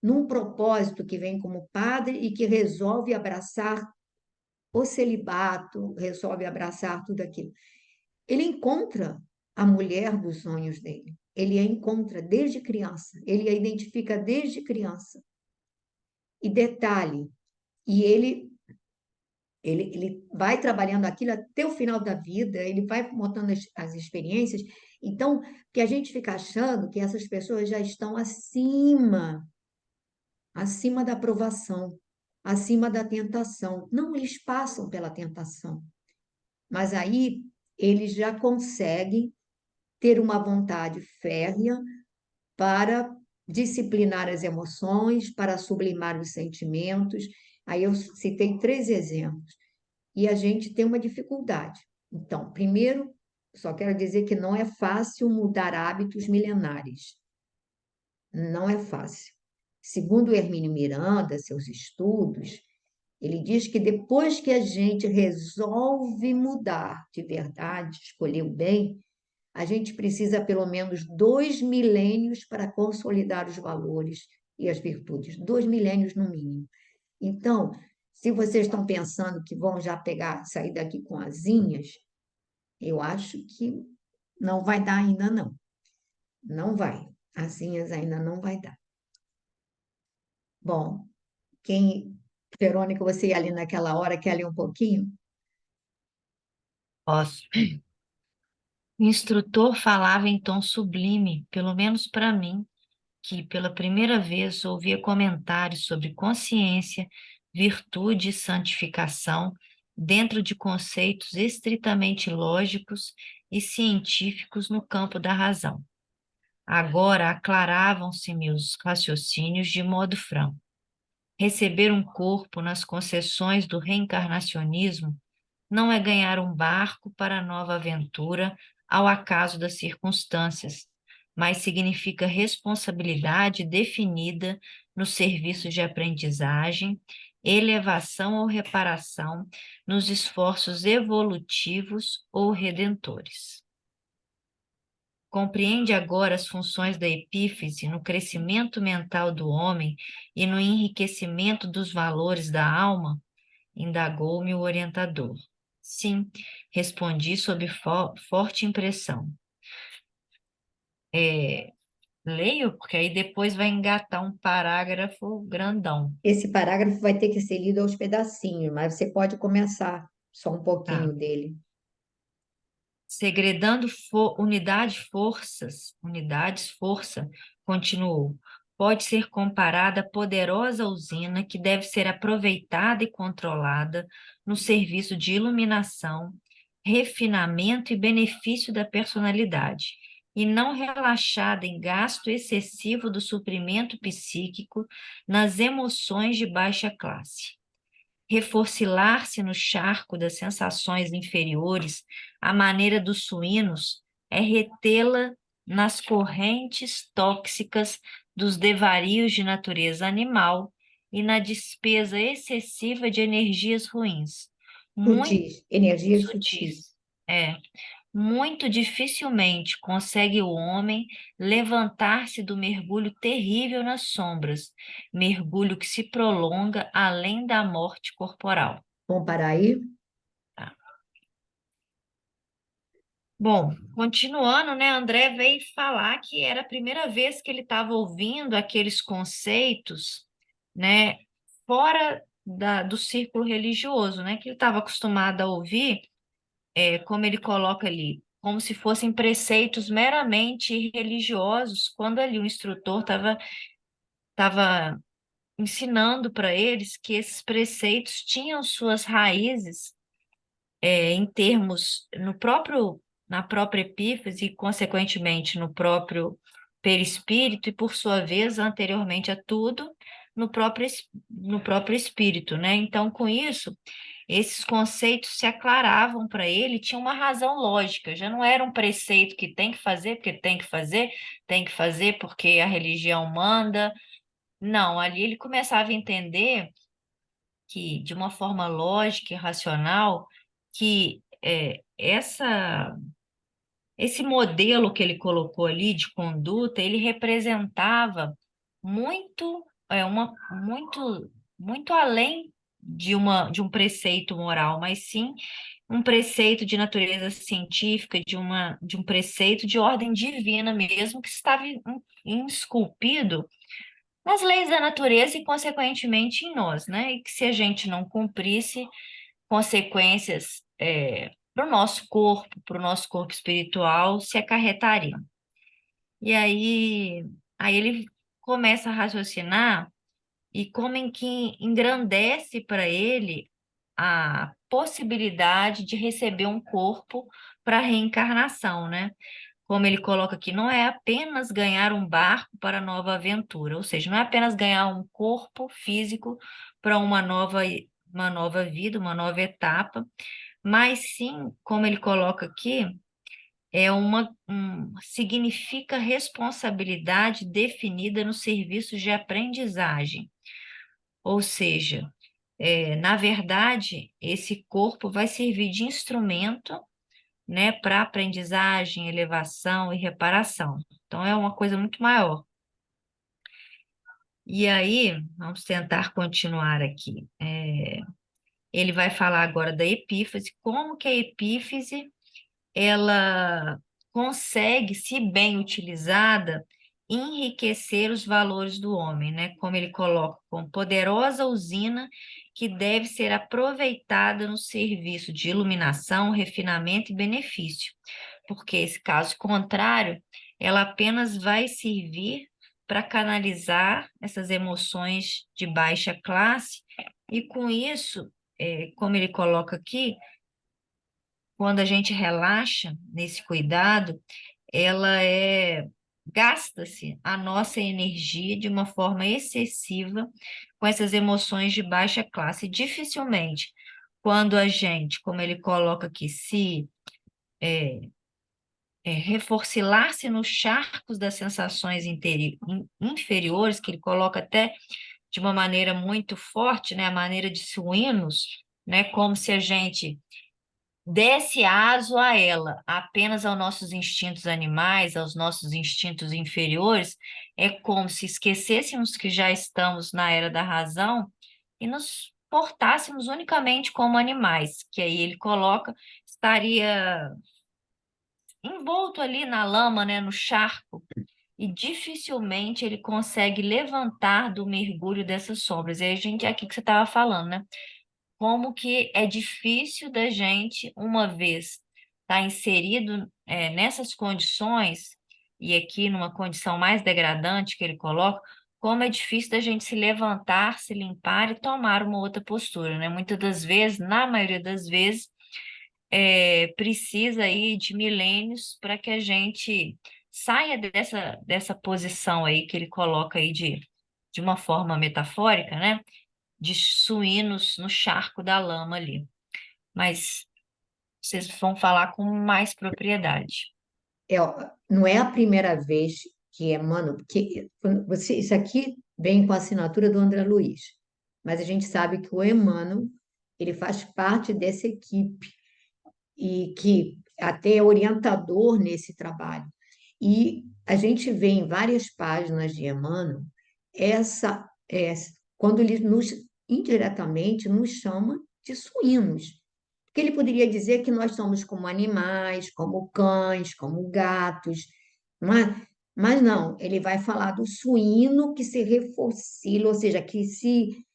num propósito que vem como padre e que resolve abraçar o celibato, resolve abraçar tudo aquilo. Ele encontra a mulher dos sonhos dele. Ele a encontra desde criança, ele a identifica desde criança. E detalhe, e ele vai trabalhando aquilo até o final da vida, ele vai montando as experiências. Então, que a gente fica achando que essas pessoas já estão acima da aprovação, acima da tentação. Não, eles passam pela tentação. Mas aí eles já conseguem ter uma vontade férrea para disciplinar as emoções, para sublimar os sentimentos. Aí eu citei 3 exemplos. E a gente tem uma dificuldade. Então, primeiro, só quero dizer que não é fácil mudar hábitos milenares. Não é fácil. Segundo Hermínio Miranda, seus estudos, ele diz que depois que a gente resolve mudar de verdade, escolher o bem, a gente precisa pelo menos 2 milênios para consolidar os valores e as virtudes. 2 milênios no mínimo. Então, se vocês estão pensando que vão já sair daqui com asinhas, eu acho que não vai dar ainda não. Não vai. Asinhas ainda não vai dar. Bom, Verônica, você ia ali naquela hora, quer ler um pouquinho? Posso. O instrutor falava em tom sublime, pelo menos para mim, que pela primeira vez ouvia comentários sobre consciência, virtude e santificação dentro de conceitos estritamente lógicos e científicos no campo da razão. Agora aclaravam-se meus raciocínios de modo franco. Receber um corpo nas concessões do reencarnacionismo não é ganhar um barco para nova aventura ao acaso das circunstâncias, mas significa responsabilidade definida no serviço de aprendizagem, elevação ou reparação nos esforços evolutivos ou redentores. Compreende agora as funções da epífise no crescimento mental do homem e no enriquecimento dos valores da alma? Indagou-me o orientador. Sim, respondi sob forte impressão. Leio, porque aí depois vai engatar um parágrafo grandão. Esse parágrafo vai ter que ser lido aos pedacinhos, mas você pode começar só um pouquinho dele. Segredando unidades, força, continuou, pode ser comparada à poderosa usina que deve ser aproveitada e controlada no serviço de iluminação, refinamento e benefício da personalidade, e não relaxada em gasto excessivo do suprimento psíquico nas emoções de baixa classe. Reforcilar-se no charco das sensações inferiores, à maneira dos suínos, é retê-la nas correntes tóxicas dos devarios de natureza animal e na despesa excessiva de energias ruins. Muito Energias sutis. Muito dificilmente consegue o homem levantar-se do mergulho terrível nas sombras, mergulho que se prolonga além da morte corporal. Vamos parar aí? Bom, continuando, né, André veio falar que era a primeira vez que ele estava ouvindo aqueles conceitos, né, fora do círculo religioso, né, que ele estava acostumado a ouvir, como ele coloca ali, como se fossem preceitos meramente religiosos, quando ali o instrutor estava ensinando para eles que esses preceitos tinham suas raízes em termos na própria epífise e, consequentemente, no próprio perispírito e, por sua vez, anteriormente a tudo, no próprio espírito, né? Então, com isso, esses conceitos se aclaravam para ele, tinha uma razão lógica, já não era um preceito que tem que fazer porque tem que fazer porque a religião manda. Não, ali ele começava a entender que, de uma forma lógica e racional, que esse modelo que ele colocou ali de conduta, ele representava muito, muito além de um preceito moral, mas sim um preceito de natureza científica, de um preceito de ordem divina mesmo, que estava esculpido nas leis da natureza e, consequentemente, em nós, né? E que se a gente não cumprisse, consequências para o nosso corpo espiritual se acarretariam. E aí ele começa a raciocinar e como em que engrandece para ele a possibilidade de receber um corpo para reencarnação, né? Como ele coloca aqui, não é apenas ganhar um barco para nova aventura, ou seja, não é apenas ganhar um corpo físico para uma nova vida, uma nova etapa, mas sim, como ele coloca aqui, significa responsabilidade definida nos serviços de aprendizagem. Ou seja, na verdade, esse corpo vai servir de instrumento, né, para aprendizagem, elevação e reparação. Então, é uma coisa muito maior. E aí, vamos tentar continuar aqui. Ele vai falar agora da epífise, como que a epífise ela consegue, se bem utilizada, enriquecer os valores do homem, né? Como ele coloca, como poderosa usina que deve ser aproveitada no serviço de iluminação, refinamento e benefício, porque esse caso contrário, ela apenas vai servir para canalizar essas emoções de baixa classe, e com isso, como ele coloca aqui, quando a gente relaxa nesse cuidado, ela gasta-se a nossa energia de uma forma excessiva com essas emoções de baixa classe. Dificilmente, quando a gente, como ele coloca aqui, se reforcilar-se nos charcos das sensações inferiores, que ele coloca até de uma maneira muito forte, né, a maneira de suínos, né, como se a gente desse aso a ela, apenas aos nossos instintos animais, aos nossos instintos inferiores, é como se esquecêssemos que já estamos na era da razão e nos portássemos unicamente como animais, que aí ele coloca, estaria envolto ali na lama, né, no charco, e dificilmente ele consegue levantar do mergulho dessas sombras. E aí, gente, é aqui que você estava falando, né? Como que é difícil da gente, uma vez estar inserido nessas condições, e aqui numa condição mais degradante que ele coloca, como é difícil da gente se levantar, se limpar e tomar uma outra postura, né? Muitas das vezes, na maioria das vezes, precisa aí de milênios para que a gente saia dessa posição aí que ele coloca aí de uma forma metafórica, né? De suínos no charco da lama ali. Mas vocês vão falar com mais propriedade. Não é a primeira vez que Emmanuel, porque isso aqui vem com a assinatura do André Luiz, mas a gente sabe que o Emmanuel, ele faz parte dessa equipe e que até é orientador nesse trabalho. E a gente vê em várias páginas de Emmanuel quando ele indiretamente nos chama de suínos. Porque ele poderia dizer que nós somos como animais, como cães, como gatos, mas não, ele vai falar do suíno que se refocila, ou seja, que se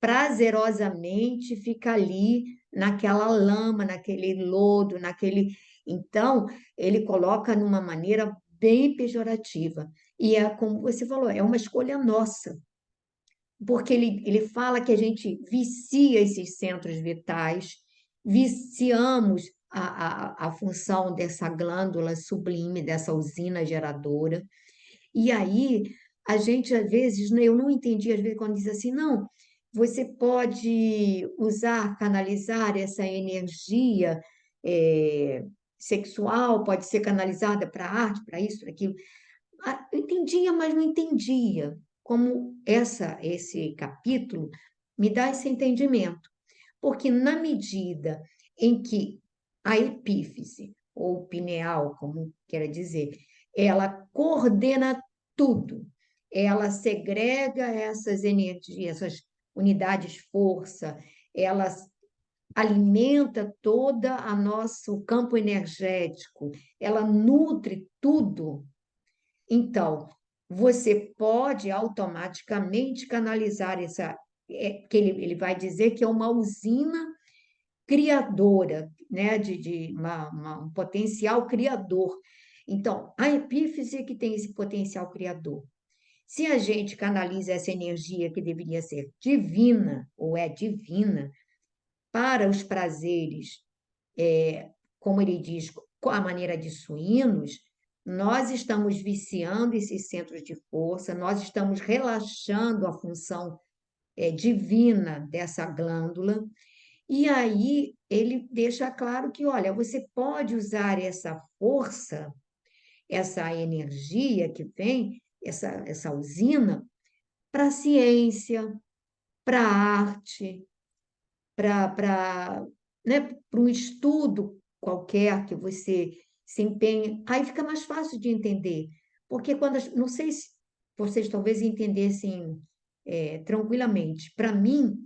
prazerosamente fica ali naquela lama, naquele lodo, naquele. Então, ele coloca numa maneira bem pejorativa. E é como você falou, é uma escolha nossa, porque ele fala que a gente vicia esses centros vitais, viciamos a função dessa glândula sublime, dessa usina geradora. E aí, a gente, às vezes, né, eu não entendi, às vezes, quando diz assim, não, você pode usar, canalizar essa energia sexual, pode ser canalizada para arte, para isso, para aquilo. Eu entendia, mas não entendia. Como esse capítulo me dá esse entendimento. Porque na medida em que a epífise, ou pineal, como quer dizer, ela coordena tudo, ela segrega essas energias, essas unidades força, ela alimenta toda a nosso campo energético, ela nutre tudo. Então, você pode automaticamente canalizar que ele vai dizer que é uma usina criadora, né, de um potencial criador. Então, a epífise é que tem esse potencial criador. Se a gente canaliza essa energia que deveria ser divina, ou é divina, para os prazeres, como ele diz, com a maneira de suínos, nós estamos viciando esses centros de força, nós estamos relaxando a função divina dessa glândula, e aí ele deixa claro que, olha, você pode usar essa força, essa energia que vem, essa usina, para a ciência, para a arte, para né, para um estudo qualquer que você se empenhe. Aí fica mais fácil de entender, porque não sei se vocês talvez entendessem tranquilamente. Para mim,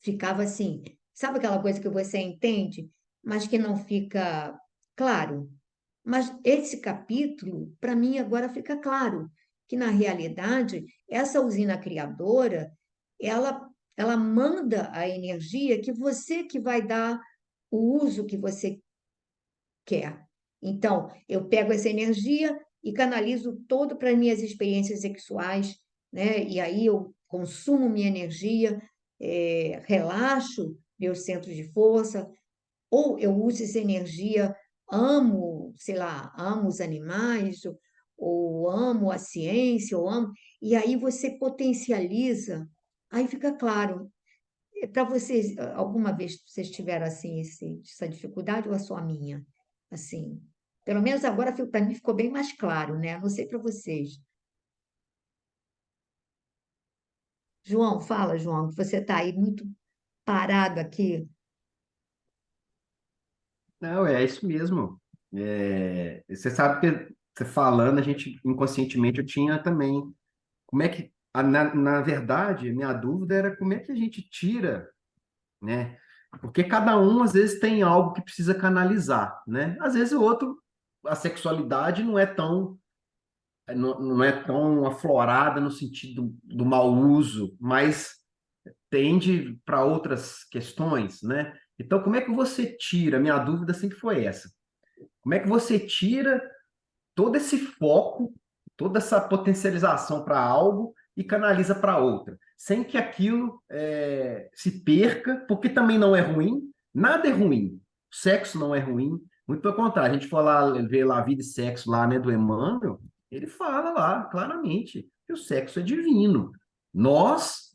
ficava assim, sabe aquela coisa que você entende, mas que não fica claro? Mas esse capítulo, para mim, agora fica claro que, na realidade, essa usina criadora, ela manda a energia que você que vai dar o uso que você quer. Então, eu pego essa energia, e canalizo todo para as minhas experiências sexuais, né? E aí eu consumo minha energia, relaxo meus centros de força, ou eu uso essa energia, amo, sei lá, amo os animais, ou amo a ciência, ou amo, e aí você potencializa, aí fica claro. Para vocês, alguma vez vocês tiveram assim essa dificuldade ou é só a minha? Assim, pelo menos agora para mim ficou bem mais claro, né? Não sei para vocês. João, fala, João, que você está aí muito parado aqui. Não, é isso mesmo. Você sabe que você falando, a gente inconscientemente eu tinha também. Como é que, na verdade, minha dúvida era como é que a gente tira, né? Porque cada um às vezes tem algo que precisa canalizar, né? Às vezes o outro, a sexualidade não é tão aflorada no sentido do mau uso, mas tende para outras questões, né? Então, como é que você tira? Minha dúvida sempre foi essa. Como é que você tira todo esse foco, toda essa potencialização para algo e canaliza para outra, sem que aquilo se perca, porque também não é ruim, nada é ruim. O sexo não é ruim, muito pelo contrário. A gente for lá ver lá Vida e Sexo lá, né, do Emmanuel, ele fala lá claramente que o sexo é divino. Nós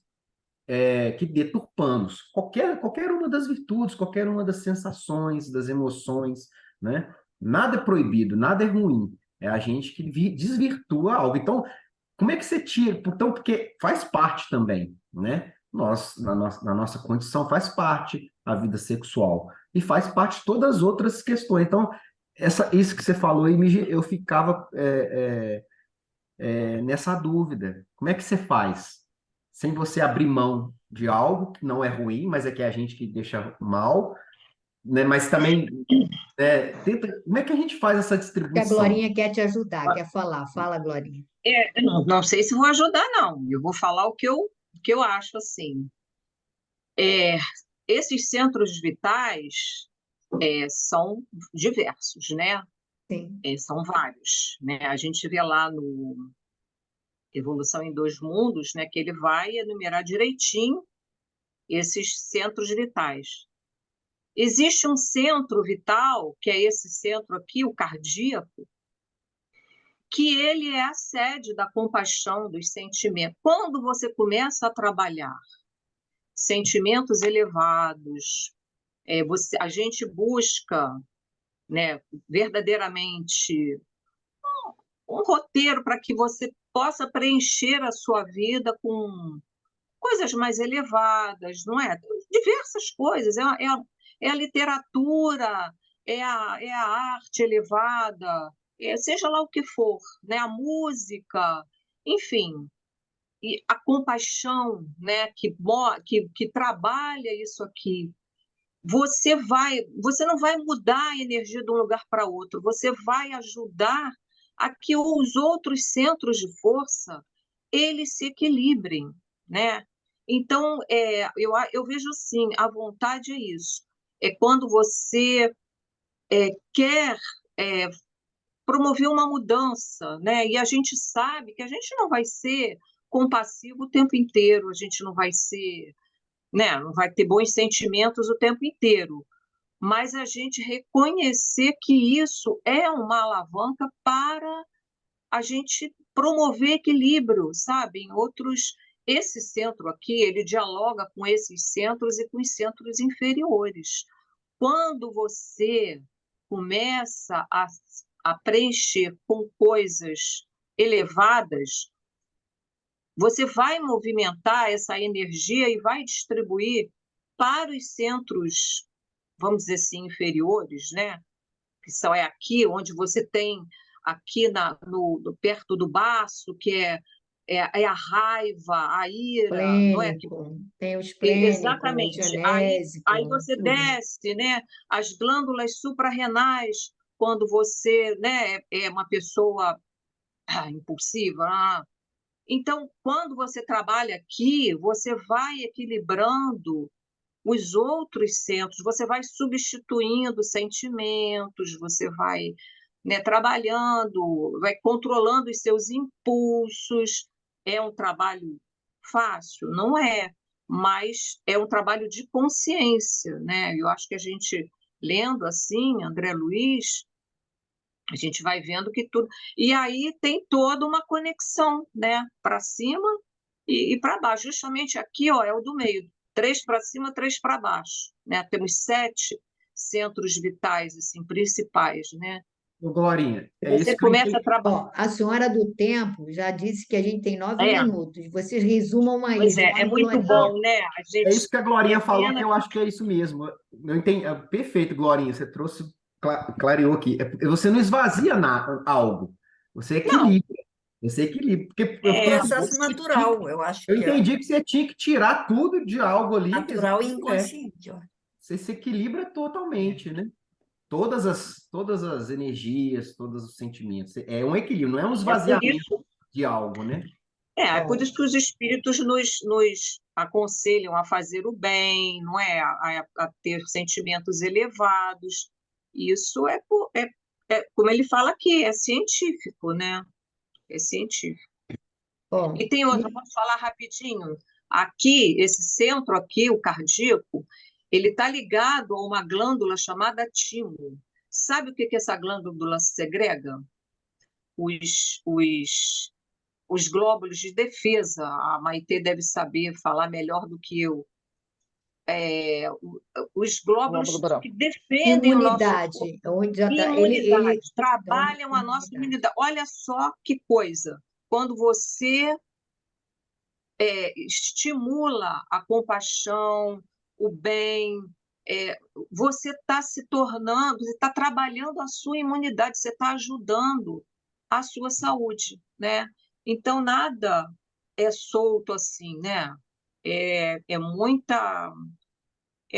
que deturpamos qualquer uma das virtudes, qualquer uma das sensações, das emoções, né? Nada é proibido, nada é ruim. É a gente que desvirtua algo. Então, como é que você tira? Então, porque faz parte também, né? Na nossa condição, faz parte a vida sexual. E faz parte de todas as outras questões. Então, isso que você falou aí, eu ficava nessa dúvida. Como é que você faz? Sem você abrir mão de algo que não é ruim, mas é que é a gente que deixa mal, né? Mas também, como é que a gente faz essa Que a distribuição? Glorinha quer te ajudar, quer falar. Fala, Glorinha. Não sei se vou ajudar, não. Eu vou falar o que eu acho assim. É, esses centros vitais são diversos, né? Sim, São vários, né? A gente vê lá no Evolução em Dois Mundos, né, que ele vai enumerar direitinho esses centros vitais. Existe um centro vital, que é esse centro aqui, o cardíaco, que ele é a sede da compaixão, dos sentimentos. Quando você começa a trabalhar sentimentos elevados, a gente busca, né, verdadeiramente um roteiro para que você possa preencher a sua vida com coisas mais elevadas, não é? Diversas coisas. É a literatura, é a arte elevada, seja lá o que for, né? A música, enfim. E a compaixão, né? Que trabalha isso aqui. Você não vai mudar a energia de um lugar para outro, você vai ajudar a que os outros centros de força eles se equilibrem, né? Então, eu vejo assim, a vontade é isso. É quando você quer promover uma mudança, né? E a gente sabe que a gente não vai ser compassivo o tempo inteiro, a gente não vai ser, né? Não vai ter bons sentimentos o tempo inteiro, mas a gente reconhecer que isso é uma alavanca para a gente promover equilíbrio, sabe? Esse centro aqui, ele dialoga com esses centros e com os centros inferiores. Quando você começa a preencher com coisas elevadas, você vai movimentar essa energia e vai distribuir para os centros, vamos dizer assim, inferiores, né? Que são aqui, onde você tem aqui perto do baço, que é a raiva, a ira, não é? esplênico, tem o esplênico, o Exatamente. Aí genésico, você tudo. desce, né? As glândulas suprarrenais, quando você, né, é uma pessoa impulsiva. Então, quando você trabalha aqui, você vai equilibrando os outros centros, você vai substituindo sentimentos, você vai, né, trabalhando, vai controlando os seus impulsos. É um trabalho fácil? Não é, mas é um trabalho de consciência, né? Eu acho que a gente, lendo assim, André Luiz, a gente vai vendo que tudo. E aí tem toda uma conexão, né? Para cima e para baixo. Justamente aqui, ó, é o do meio. 3 para cima, 3 para baixo, né? Temos 7 centros vitais assim principais, né? Ô, Glorinha, E é isso você que eu começa a entendi. trabalhar. Ó, a senhora do tempo já disse que a gente tem 9 É, minutos. Vocês resumam aí, pois é João e muito Glorinha. bom, né? A É isso gente. que a É Glorinha falou, que pena eu que. acho que é isso mesmo. Eu entendi. Perfeito, Glorinha. Você trouxe, clareou aqui. Você não esvazia algo, você Não, equilibra. Você equilibra. Porque É um é, processo natural, eu acho eu que é entendi que você tinha que tirar tudo de algo ali, quer dizer, natural e é, inconsciente, ó. você se equilibra totalmente, né? Todas as energias, todos os sentimentos. É um equilíbrio, não é um é por esvaziamento isso. de algo, né? É por Ó, isso que os espíritos nos aconselham a fazer o bem, não é? A ter sentimentos elevados. Isso como ele fala aqui, é científico, né? É científico. ó, E tem outra, posso falar rapidinho? Aqui, esse centro aqui, o cardíaco, ele está ligado a uma glândula chamada timo. Sabe o que que essa glândula segrega? Os os glóbulos de defesa. A Maitê deve saber falar melhor do que eu. Os Glóbulo glóbulos branco. que defendem o nosso corpo. imunidade, onde já está. Ele, Imunidade, então, trabalham a nossa imunidade. imunidade. Olha só que coisa. Quando você estimula a compaixão, o bem, é, você está se tornando, você está trabalhando a sua imunidade, você está ajudando a sua saúde, né? Então, nada é solto assim, né? É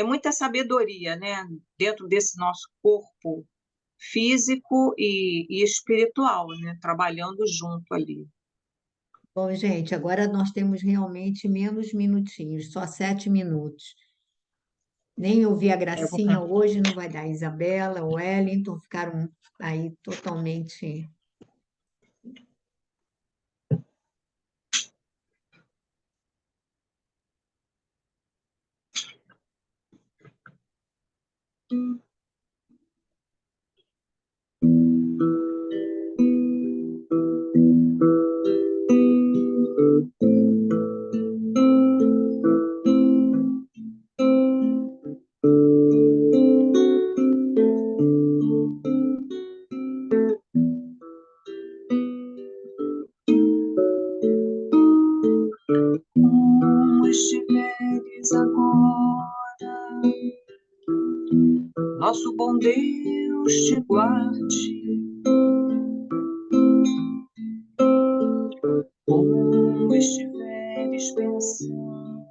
muita sabedoria, né? Dentro desse nosso corpo físico e espiritual, né? Trabalhando junto ali. Bom, gente, agora nós temos realmente menos minutinhos, só 7 minutos. Nem ouvi a Eu vou Gracinha hoje, não vai dar. Isabela, o Wellington ficaram aí totalmente. como estiveres agora, nosso bom Deus te guarde. Como estiveres pensando,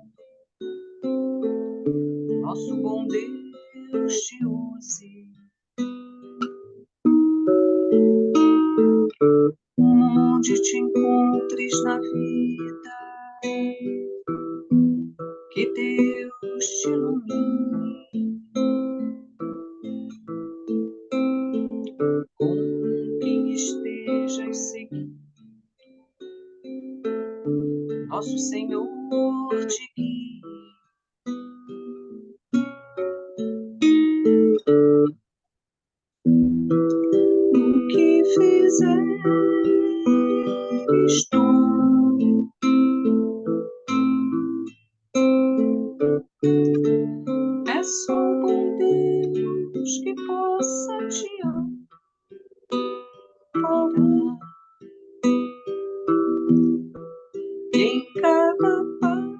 nosso bom Deus te use. Onde te encontres na vida, que Deus te ilumine. Com quem estejas seguindo, nosso Senhor te guie. O que fizeres tu, é só o bom Deus que possa te amparar. Em cada passo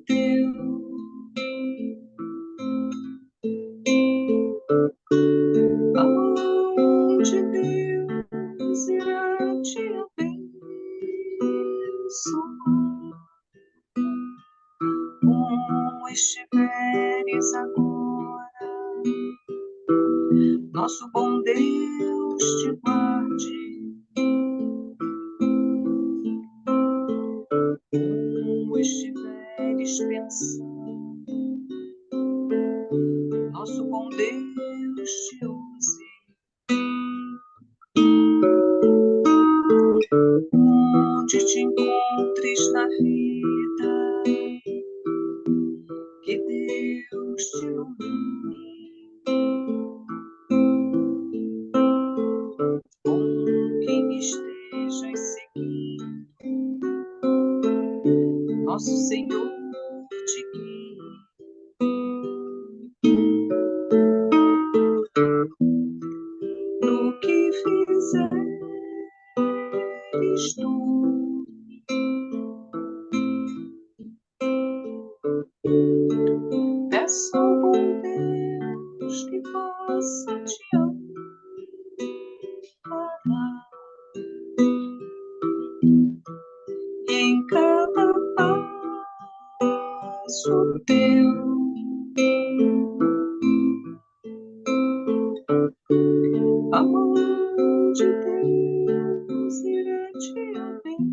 teu, aonde Deus irá te abençoar. Como estiveres agora, nosso bom Deus te guarde. Como estiveres pensando, nosso bom Deus te use. angústia no mundo, com quem me estejas seguindo, nosso Senhor te guie. No que fizeres tu, peço ao bom Deus que possa te amparar, e em cada passo teu a mão de Deus irá te abençoar.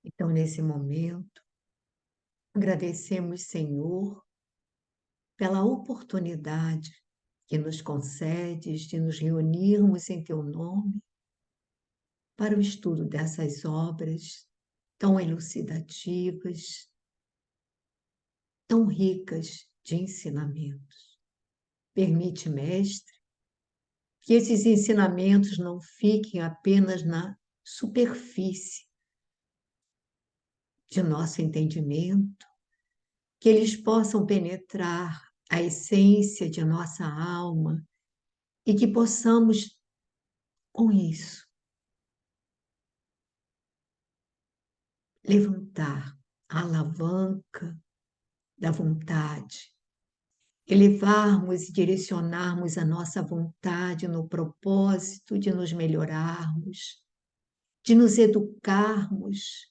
Então, nesse momento, agradecemos, Senhor, pela oportunidade que nos concedes de nos reunirmos em Teu nome para o estudo dessas obras tão elucidativas, tão ricas de ensinamentos. Permite, Mestre, que esses ensinamentos não fiquem apenas na superfície de nosso entendimento, que eles possam penetrar a essência de nossa alma e que possamos, com isso, levantar a alavanca da vontade, elevarmos e direcionarmos a nossa vontade no propósito de nos melhorarmos, de nos educarmos,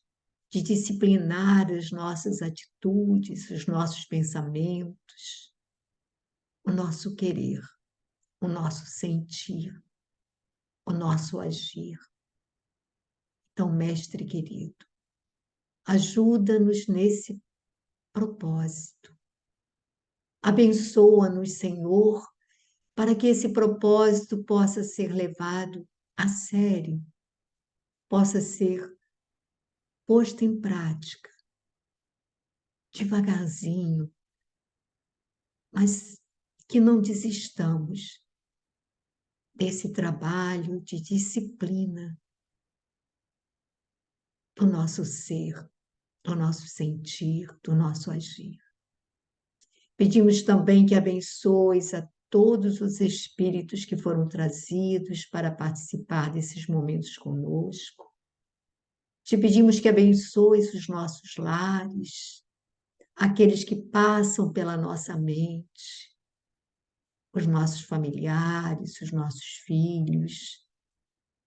de disciplinar as nossas atitudes, os nossos pensamentos, o nosso querer, o nosso sentir, o nosso agir. Então, Mestre querido, ajuda-nos nesse propósito. Abençoa-nos, Senhor, para que esse propósito possa ser levado a sério, possa ser posto em prática, devagarzinho, mas que não desistamos desse trabalho de disciplina do nosso ser, do nosso sentir, do nosso agir. Pedimos também que abençoes a todos os espíritos que foram trazidos para participar desses momentos conosco. Te pedimos que abençoes os nossos lares, aqueles que passam pela nossa mente, os nossos familiares, os nossos filhos.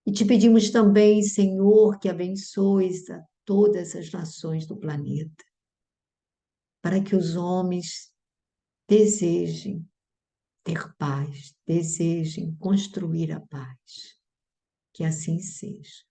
E te pedimos também, Senhor, que abençoes a todas as nações do planeta, para que os homens desejem ter paz, desejem construir a paz. Que assim seja.